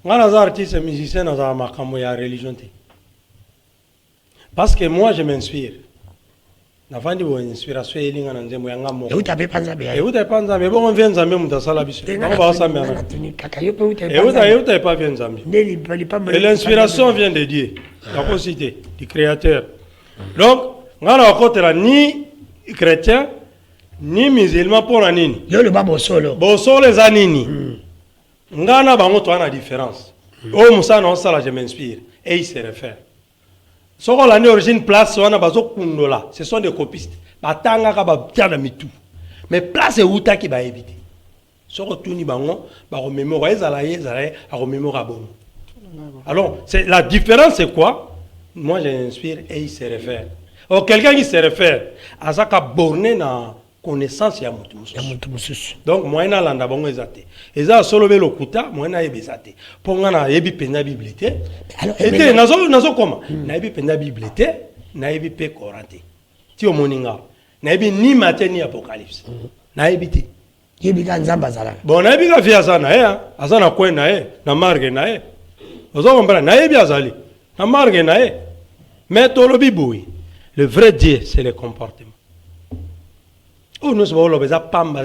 Moi, les artistes et musiciens, nous avons la religion. Parce que moi, je m'inspire. Nafandi bo inspiration elinga na nzembo yanga moko. Euta pe panza be. Euta panza be bongo vient nzambe mutasala biso. Bongo ba samba na. Euta pas vient nzambe. Et l'inspiration vient de Dieu. La cité du créateur. Donc, ngana okotela ni chrétien ni musulman pour la nini. Yo le babo solo. Bo solo les anini. Ngana bango to ana différence. Oh musa na sala je m'inspire et il se réfère. Ce qu'on a origine place, ce sont des copistes. Mais place est où qui va éviter. Ce qu'on tourne, alors, la différence c'est quoi? Moi j'inspire et il se réfère. Or, quelqu'un qui se réfère à ça qu'a borné dans connaissance, il y a donc, moi je landa bongo ezate. Eza solo be lokuta, moi na ebezate. Ponga na yebi pena biblité. Et nazo comment? Na yebi pena biblité, na yebi pe Coranté. Ti o moninga. Na yebi ni Matthieu ni Apocalypse. Na yebi ti. Yebi ka nzamba zala. Bon na yebi ka via sana azana kwena na marge na ozo comprendre na yebi azali. Na marge na mais tolobi boui. Le vrai Dieu c'est le comportement. Oh, nous ce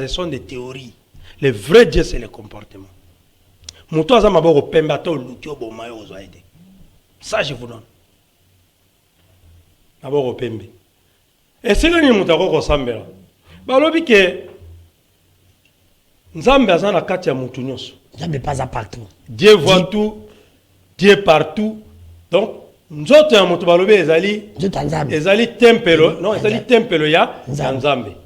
sont des théories. Le vrai Dieu, c'est le comportement. Ça, je vous donne. D'abord au Pembe. Et c'est que nous avons Sambela. Balobi que Nzambe a na kati ya mutu nyonso. Nzambe pas à partout. Dieu voit tout. Dieu est partout. Donc, nzoto ya mutu balobi ezali tempelo. Non, ezali tempelo ya Nzambe.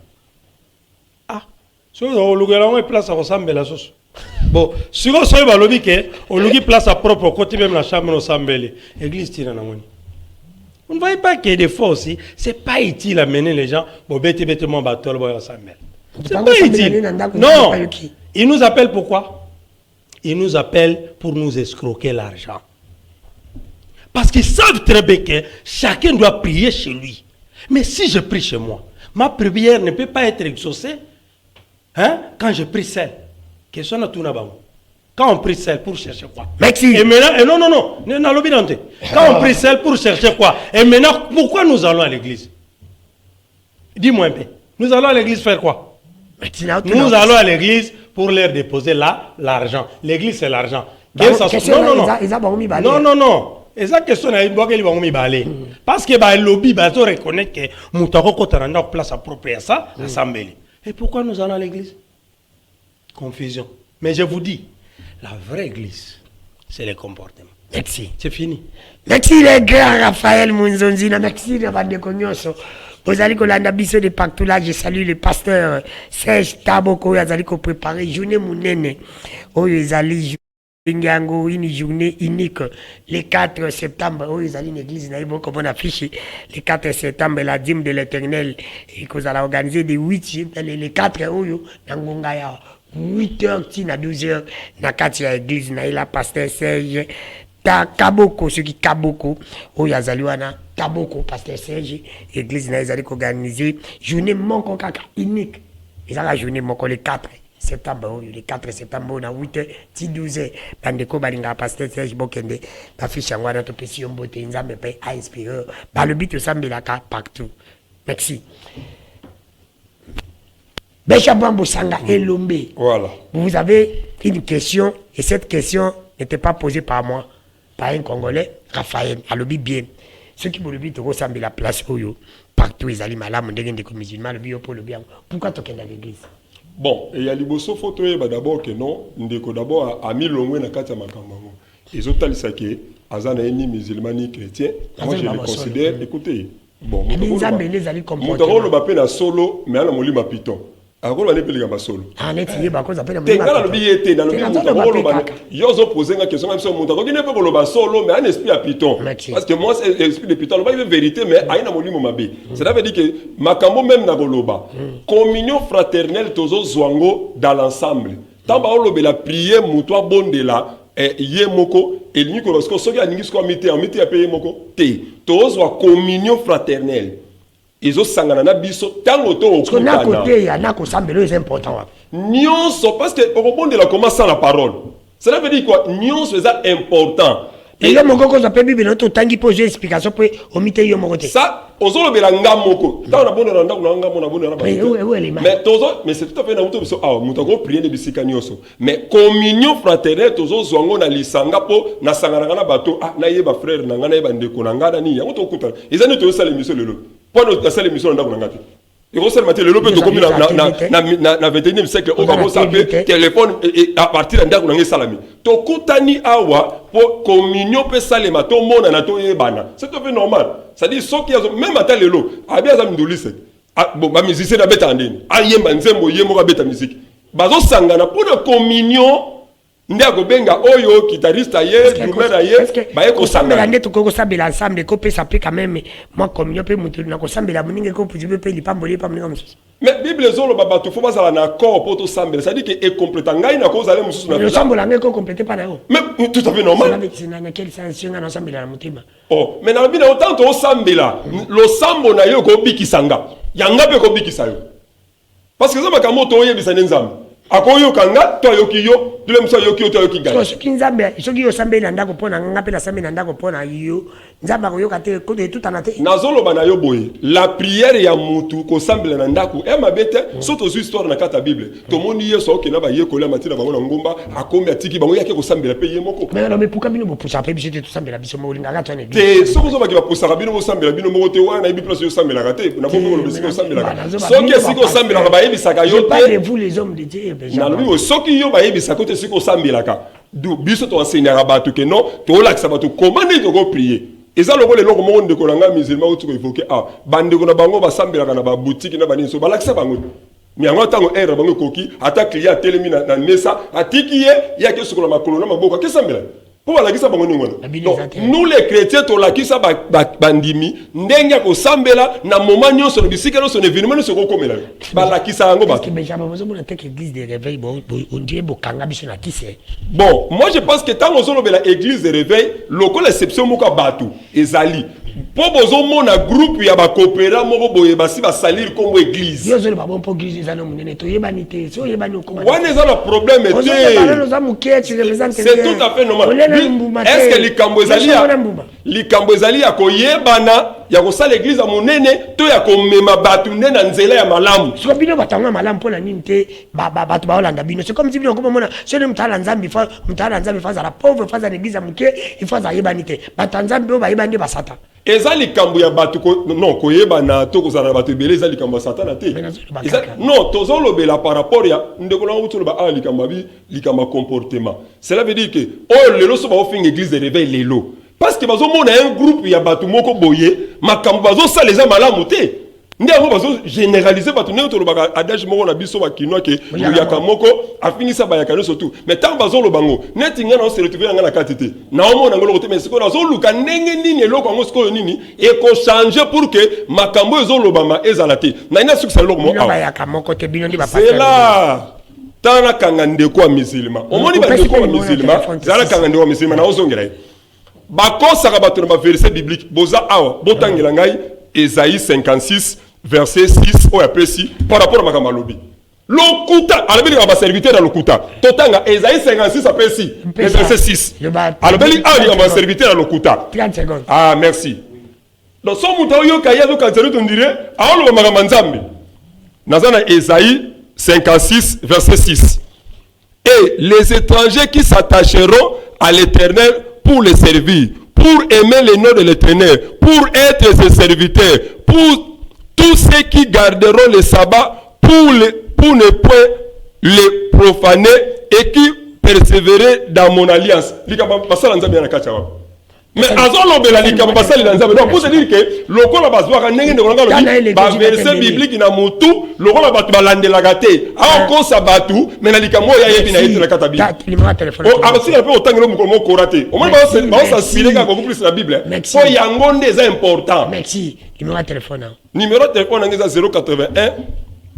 Si vous avez place à ressemble la sauce. Bon, si vous avez une place à propre côté même la chambre au Sambele, l'église tire en amoni. Vous ne voyez pas qu'il y a des fois aussi, c'est pas utile à mener les gens pour bêter mon bateau au Sambele. C'est pas utile. Non, ils nous appellent pourquoi? Ils nous appellent pour nous escroquer l'argent. Parce qu'ils savent très bien que chacun doit prier chez lui. Mais si je prie chez moi, ma prière ne peut pas être exaucée. Hein? Quand je prie seul, question à tout n'abam. Quand on prie seul pour chercher quoi? Merci. Et maintenant, et non, lobby dante. Quand on prie seul pour chercher quoi? Et maintenant, pourquoi nous allons à l'église? Dis-moi un peu. Nous allons à l'église faire quoi? Nous allons à l'église pour leur déposer là l'argent. L'église c'est l'argent. Non. Eza question na iboka li bango mibale. Parce que ba lobby ba to reconnaître que mutako kotana na place propre à ça, assemblée. Et pourquoi nous allons à l'église? Confusion. Mais je vous dis, la vraie église, c'est le comportement. Merci. C'est fini. Merci les grands Raphaël Munzonzina. Merci de Bande Konyoso. Vous allez kolanda biso de partout là. Je salue le pasteur Serge Taboko. Vous allez préparer journée mounene. Oh, ils allaient une journée unique le 4 septembre. Oh, ils allaient une église. Comme on affiche le 4 septembre, la dîme de l'éternel. Et que vous allez organiser des 8 les 4 oyo. Nangongaya. 8h à 12h. Na katia église. Na ila pasteur Serge Kaboko, ce qui Kaboko, où il y a Zalouana, Kaboko, pasteur Serge, église n'a pas organisé, journée monko kaka unique. Ils ont la journée monko le 4 septembre, le 4 septembre, on a 8h, 12h, Bandeko Balinga, pasteur Serge Bokende, ma fille Changwana, to pesi yombote, nzambe pe a inspiré, par le but, sambe la ka partout. Merci. Béchabambo Sanga et Lombe. Voilà. Vous avez une question, et cette question n'était pas posée par moi. Par un Congolais, Raphaël, à l'obi bien. Ceux qui me le disent, ressemblent la place où partout ils allaient malades, des musulmans, le bio pour le bien. Pourquoi tu es dans l'église? Bon, et il y a les beaux photos, d'abord que non, ndeko d'abord a mis l'ongwe na kati ya makambo. Les autresalisaki, azana ni musulman ni chrétien. Moi je les considère, écoutez, bon, moutaro le bapé na solo, mais ala moli ma piton. Alors on est payé à solo. Ah net il ba cause appelle. T'es dans le billet, t'es dans le billet. Ils ont posé une question même sur moutaro qui n'est pas le solo, mais un esprit à piton. Parce que moi c'est l'esprit de piton, le vérité, mais aïna moli mo mabe. Cela veut dire que makambo même na goloba. Communion fraternelle tozo zwango dans l'ensemble. Tant ba olobe la prière moutoa bonde là. Yé moko et l'unique lorsque ceux qui a n'ingis quoi mité en mité à payer moko té tozo a communion fraternelle. Ils ont sangana biso tango to okutana. Parce que côté ya na ko sambelo c'est important. Nyonso parce que au répondre la commence sans la parole. Cela veut dire quoi? Nyonso c'est important. Et yo moko ko zape bible noto tangi poser explication pour au mité yo moko té. Ça ozolo bela ngamoko. Tant na bonne randa na ngamo na bonne randa. Mais tozo mais c'est tout à fait na muto biso ah muto ko prier de bisika nyonso. Mais communion fraternelle tozo zwango na lisanga po na sangana na bato ah na yeba frère na ngana yeba ndeko na ngana ni yango to kutana. Ezani to sala émission lelo. Pour nous faire l'émission dans le et on sait le le peut comme na 21e siècle on va s'appeler téléphone et à partir d'un dans salami to kutani awa pour communion peut salema to mona na to yebana c'est tout à fait normal ça dit ceux qui même à tel lelo a bien zamdulise bon ba musicien na beta ndeni a yemba nzembo yemo ka beta musique bazo sangana pour la communion ndako benga oyo guitariste aye dumena aye baye ko sambela ndeto ko sambela ensemble ko pe s'appeler quand même moi communion pe mutu na ko sambela muninge ko pujibe pe lipamboli pa muninga mususu mais bible zolo baba to faut pas ça na accord pour to sambela ça dit que est complète ngai na ko zale mususu na le sambela ngai ko compléter pas na yo mais tout à fait normal c'est na quel sens nga na sambela na mutima oh mais na bina autant to sambela lo sambo na yo ko bikisanga yanga pe ko bikisa yo parce que ça makambo to yebisa nzambe akoyo kanga to yokiyo dule mso yokiyo to yokiga so kinzambe soki yo sambe na ndako pona ngape na sambe na ndako pona yo nzamba ko yoka te ko de tout anate nazolo bana yo boye la prière ya mutu ko sambe na ndako e mabete soto zu histoire na kata bible to moni yeso okena ba yekola matina bango na ngomba akomi atiki bango yake ko sambe la paye moko mais non mais pourquoi bino bo poussa pe bisete tout sambe la biso mo linga ka ne te soko zo ba ki ba poussa bino mo sambe la bino mo te wana ibi place yo sambe la kate na bongo lo bisiko sambe la soki siko sambe la ba yebi saka yo te pas de vous les hommes de Dieu na lobi soki yo ba yebi saka te siko sambe la ka du biso to enseigner bato que non to la ka bato comment to go prier eza loko le loko monde ko nga musulman utu ko évoquer ah bande ko na bango ba sambela kana ba boutique na bani so balakisa bango miango tango era bango koki ata client telemi na mesa atiki ye ya ke sukola makolo na maboko ke sambela pour balakisa bango ngona nous les chrétiens to lakisa bandimi ndenge ko sambela na moment nyonso na bisika no so événement no so ko komela balakisa yango ba que benjamin vous avez une église de réveil bon on dirait bokanga biso na kise bon moi je pense que tant on zolo la église de réveil loko l'exception moka batu ezali po bozomona groupe ya bakopera moko boye basi basalir kombo église Dieu le babon pour église ça non munene to yebani te so yebani okoma wana eza na problème te c'est tout à fait normal est-ce que likambo ezali ya koyebana ya kosala église ya monene to ya komema batu nde na nzela ya malamu siko bino batanga malamu pona nini te batu baolanda bino c'est comme si bino komona c'est mutala nzambi fa za pauvre fa za l'église ya muke il faut za yebani te batanzambi o bayebani ba satan eza likambo ya batu non koyebana to kozala batu ebele eza likambo ya satana te non tozolobela par rapport ya ndeko na utu ba a likambo comportement cela veut dire que oh lelo so ba ofinga église de réveil lelo parce que bazomona un groupe ya batu moko boye makambo bazosala eza malamu te ndi yango bazo généraliser batu ne tolobaka adage moko na biso bakinoa ke yaka moko afinisa bayaka nyonso tu mais tant bazoloba ngo neti nga na se retrouver nga na kati te na omona ngolo kote mais sikoyo azoluka ndenge nini eloko yango sikoyo nini eko changer pour que makambo ezolobama ezala te na ina succès eloko mo bayaka moko te bino ndi ba c'est là tana kanga ndeko ya musulman omoni ba ndeko ya musulman zala kanga ndeko ya musulman na ozongela bakosaka bato na baverset biblique boza awa botangela ngai Esaïe 56 verset 6 oyo apesi par rapport à makambo alobi lokuta alobeli ka baserviteur ya lokuta totanga Esaïe 56 apesi verset 6 alobeli ali ka baserviteur ya lokuta 30 secondes ah merci donc so muta oyo kaya zo kanzelu tondire aolo makambo nzambe nazana Esaïe 56 verset 6 et les étrangers qui s'attacheront à l'Éternel pour le servir, pour aimer le nom de l'Éternel, pour être ses serviteurs, pour tous ceux qui garderont le sabbat, pour ne point le profaner et qui persévérer dans mon alliance. Mais azolobela likambo basali na nzambe donc pour se dire que lokola bazwaka ndenge ndeko ngalo ba verset biblique na mutu lokola batu balandelaka te akosa batu mais na likambo ya yebi na yete na kata bi o abasi un peu otangelo mukolo moko raté au moins ba s'inspirer ka beaucoup plus la Bible po yango nde est important. Merci. Numéro de téléphone ngeza 081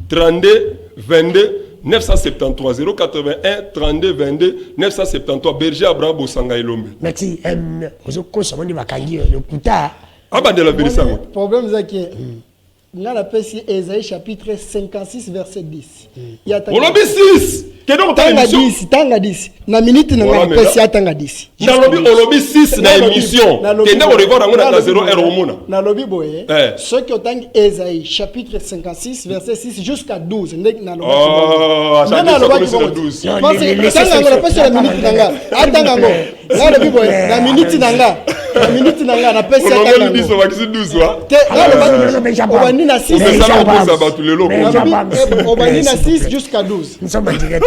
32 22 973 081 32 22 973 Berger Abraham Bosanga Elombe. Merci. Ozokosa moni bakangi le kuta. Abandela verisa ngo. Problème zaki. Nga la pesi Esaïe chapitre 56 verset 10. Ya Olobi 6. Kedo tanga 10, tanga 10. Na minute na nga pesi atanga 10. Na lobi Olobi 6 na émission. Kende ko record ngo na 0 heure omona. Na lobi boye. Ceux qui otang Esaïe chapitre 56 verset 6 jusqu'à 12. Na lobi. Oh, na lobi 12. Tanga ngo la pesi na minute na nga. Atanga ngo. Na lobi boye. Na minute na nga. Na minute na nga na pesi atanga. Olobi biso bakisi 12 wa. Obani na 6 obani na 6 jusqu'à 12.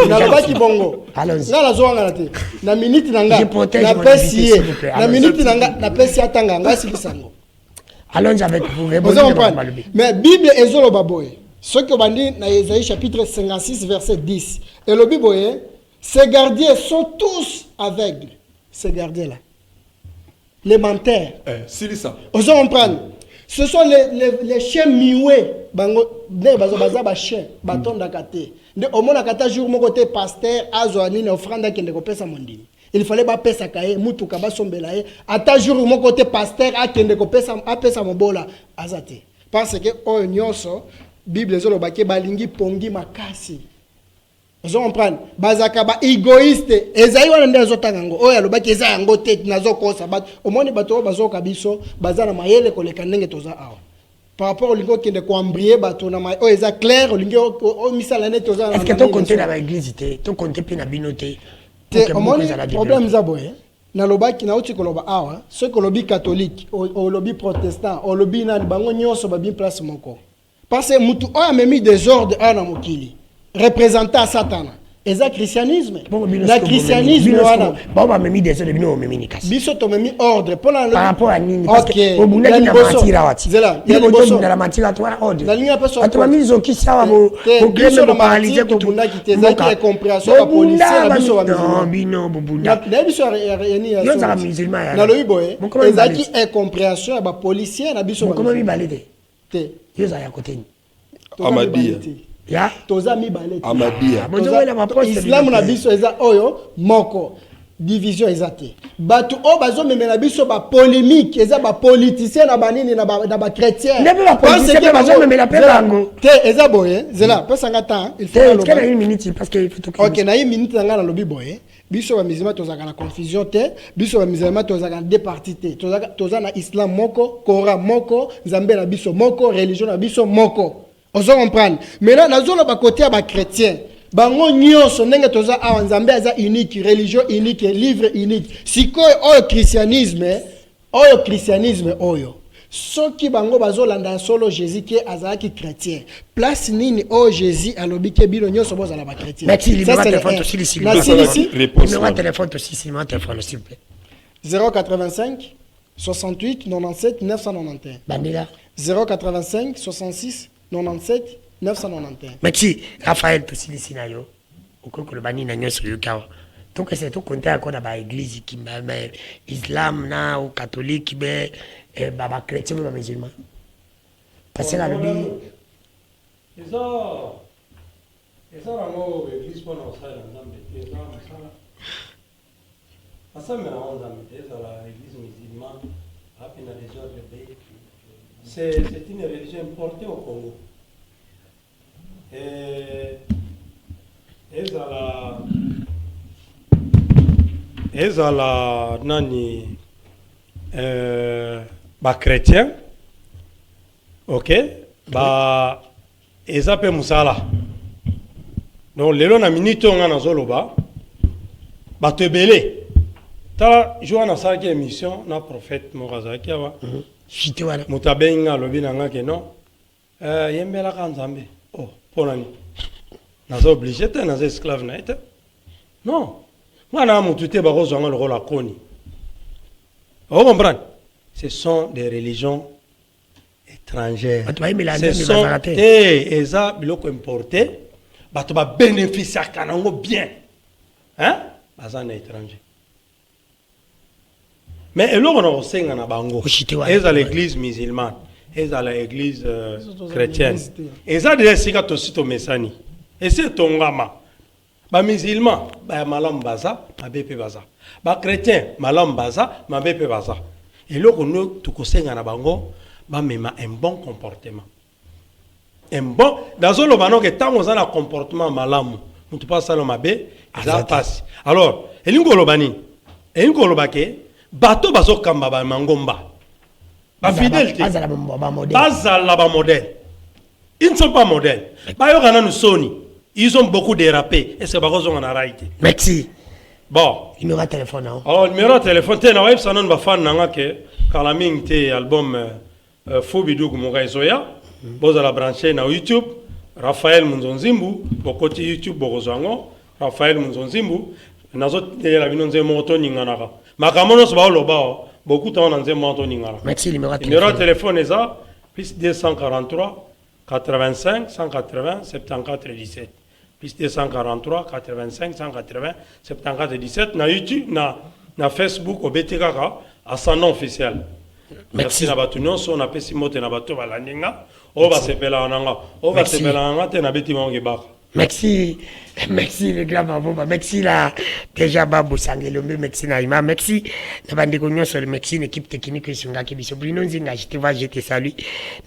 Na lobaki bongo. Na la zoanga na te. Na minute na nga. Na pesi ye. Na minute na nga na pesi atanga nga sikisango. Allons avec vous. Mais Bible ezolo baboye. Ce que bandi na Esaïe chapitre 56 verset 10. Et le Bible ces gardiens sont tous aveugles. Ces gardiens là. Les menteurs. C'est ça. Vous comprenez? Ce sont les chiens mioués. Bango ne baza ba chien baton dakate. De omona kata jour mon côté pasteur azwani na offrande kende ko pesa mondini. Il fallait ba pesa kae mutu ka ba sombela e ata jour mon côté pasteur akende ko pesa apesa mobola azate. Parce que o nyonso Bible zolo bake balingi pongi makasi. Vous comprenez? Bazaka ba égoïste. Esaïe wana nde azotanga ngo. Oya lobaki eza yango te nazokosa bat. Omoni bato bazoka biso bazana mayele koleka ndenge toza awa. Par rapport au lingo kende ko embrier bato na may. O eza clair o lingo o misala net toza na. Est-ce que ton compte na ba église te? Ton compte pe na binote. Te omoni problème za boye. Na lobaki na uti koloba awa, ceux que lobby catholique, o lobby protestant, o lobby na bango nyonso ba bi place moko. Parce que mutu o amemi désordre ana mokili. Représentant Satan. Et ça christianisme. La christianisme wana. Bon ba memi des de bino memi nikasi. Biso to memi ordre pour la par rapport à nini parce que au bunda na matira wati. Zela. Il y a la matira toi ordre. La ligne a pas so. Atwa mizo kisa bo biso na paralysé ko bunda ki te za ki compréhension la police na biso wa non bino bunda. Na biso yani ya. Yo za musulman ya. Na lo iboye. Ezaki incompréhension ba policier na biso wa. Comment mi balede? Te. Yo za ya koteni. Amadia. Ya toza mi balete Amadia Islam na biso eza oyo moko division ezate bato o bazo memela biso ba polémique eza ba politicien na banini na ba chrétien ndebe ba politicien pe bazo memela pe bango te eza boye zela pesa ngata il faut que na une minute parce que il faut tout OK na une minute nga na lobi boye biso ba musulman tozaka na confusion te biso ba musulman tozaka na deux parties te toza na islam moko Coran moko nzambe na biso moko religion na biso moko ozo comprendre maintenant nazolo ba côté ba chrétien bango nyonso ndenge toza awa nzambe aza unique religion unique livre unique sikoyo oyo christianisme oyo soki bango bazolanda solo Jésus ki azalaki chrétien place nini oyo Jésus alobi ke bino nyonso bozala ba chrétien merci ça c'est téléphone aussi numéro de téléphone aussi numéro de téléphone s'il vous plaît 085 68 97 991 bandela 085 66 97 991 merci Raphaël Tosilisi na yo okoko le bani na nyonso yo kawa donc c'est tout compter encore dans ba église qui islam na ou catholique be ba chrétien ba musulman parce que la lobi eza rango église pour nous ça nzambe eza masala asa mena nzambe eza la église musulmane apena des ordres de pays c'est une religion importée au Congo ezala nani ba chrétien OK ba eza pe musala donc lelo na minute nga nazoloba bato ebele tala joana salaki émission na prophète morazaki awa chite wana mutabenga lobi nanga ke non yembelaka nzambe oh ponani naza obligé te naza esclave na ete non mwana mutu te bakozwanga lokola koni vous comprenez ce sont des religions étrangères ce sont eza biloko importé bato babénéficiaka nango bien hein baza na étranger mais eloko na kosenga na bango eza l'église musulmane eza la église chrétienne eza déjà sika tosi tomesani esi tongama ba musulman ba malamu baza mabe pe baza ba chrétien malamu baza mabe pe baza eloko no tukosenga na bango ba mema un bon comportement un bon dazolo bano ke tango za na comportement malamu mutu pa sala mabe za passe alors elingolo bani elingolo bake bato bazo kamba ba mangomba ba fidèle bazala ba modèle ils ne sont pas modèles ba yo kana nous soni ils ont beaucoup dérapé et c'est pas cause on a raité merci bon numéro de téléphone non oh numéro de téléphone te na web sanon ba fan nanga ke kala ming te album Fobidu Kumoga Isoya bozala branché na YouTube Raphaël Munzonzimbu bokoti YouTube bokozango Raphaël Munzonzimbu nazo la bino nze moto ninganaka makamono so ba loba beaucoup temps na nze moto ningana merci numéro de téléphone est ça plus 243 85 180 74 17 plus 243 85 180 74 17 na YouTube na Facebook obetekaka à son nom officiel. Merci na batu nyonso na pesi mote na bato balandinga o ba sepela nanga o ba sepela nanga te na beti monge baka. Merci, merci le grand Mabomba, merci la déjà Babou Sangelombe, merci Naïma, merci Nabandeko Nyonso, merci l'équipe technique Sunga Kibiso Bruno Nzinga, je te vois, je te salue.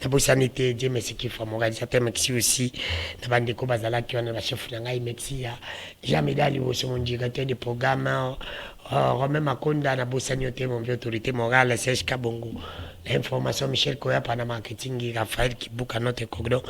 Nabosanité, Dieu merci qui fait mon réalisateur, merci aussi Nabandeko Bazala qui est la chef Nangai, merci à Jamedali au mon directeur de programme, Romain Makonda, Nabosanioté, mon autorité morale, Serge Kabongo, l'information Michel Koya, Panama Marketing, Raphaël qui boucle à notre cordon.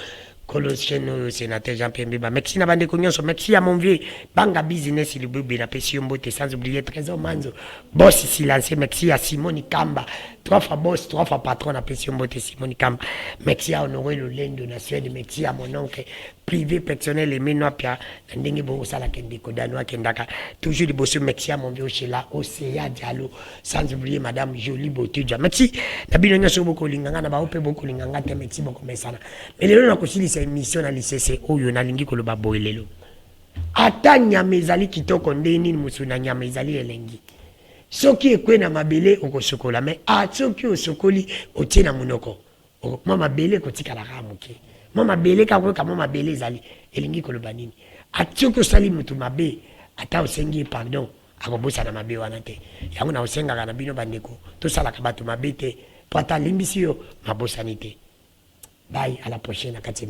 Colossiens sénateur Jean-Pierre Mbemba. Merci na bande konyoso, merci à mon vieux Banga Business il bube na pesi mbote sans oublier Trésor Manzo. Boss silencieux, merci à Simoni Kamba. 3 fois boss, 3 fois patron na pesi mbote Simoni Kamba. Merci à Honoré Lolendo na Suède, merci à mon oncle privé personnel et menoa pia ndenge bo sala kende ko danwa kendaka. Toujours liboso merci à mon vieux Chela Océa Diallo sans oublier madame Jolie Botuja. Merci na bino nyoso boko linganga na ba ope boko linganga te merci boko mesana. Mais lelo na kosili émission na lycée oyo nalingi koloba boyelelo ata nyama ezali kitoko ndeni musuna nyama ezali elengi soki ekwe na mabele okosokola mais soki osokoli otie na munoko mama mabele kotikala ramuke mama mabele kakoka mama mabele ezali elingi koloba nini atioki osali mutu mabe ata osengi pardon akobosana mabe wana te yango na osengaka na bino bandeko tosalaka bato mabe te po ata limbisi yo mabosani te bye à la prochaine à 4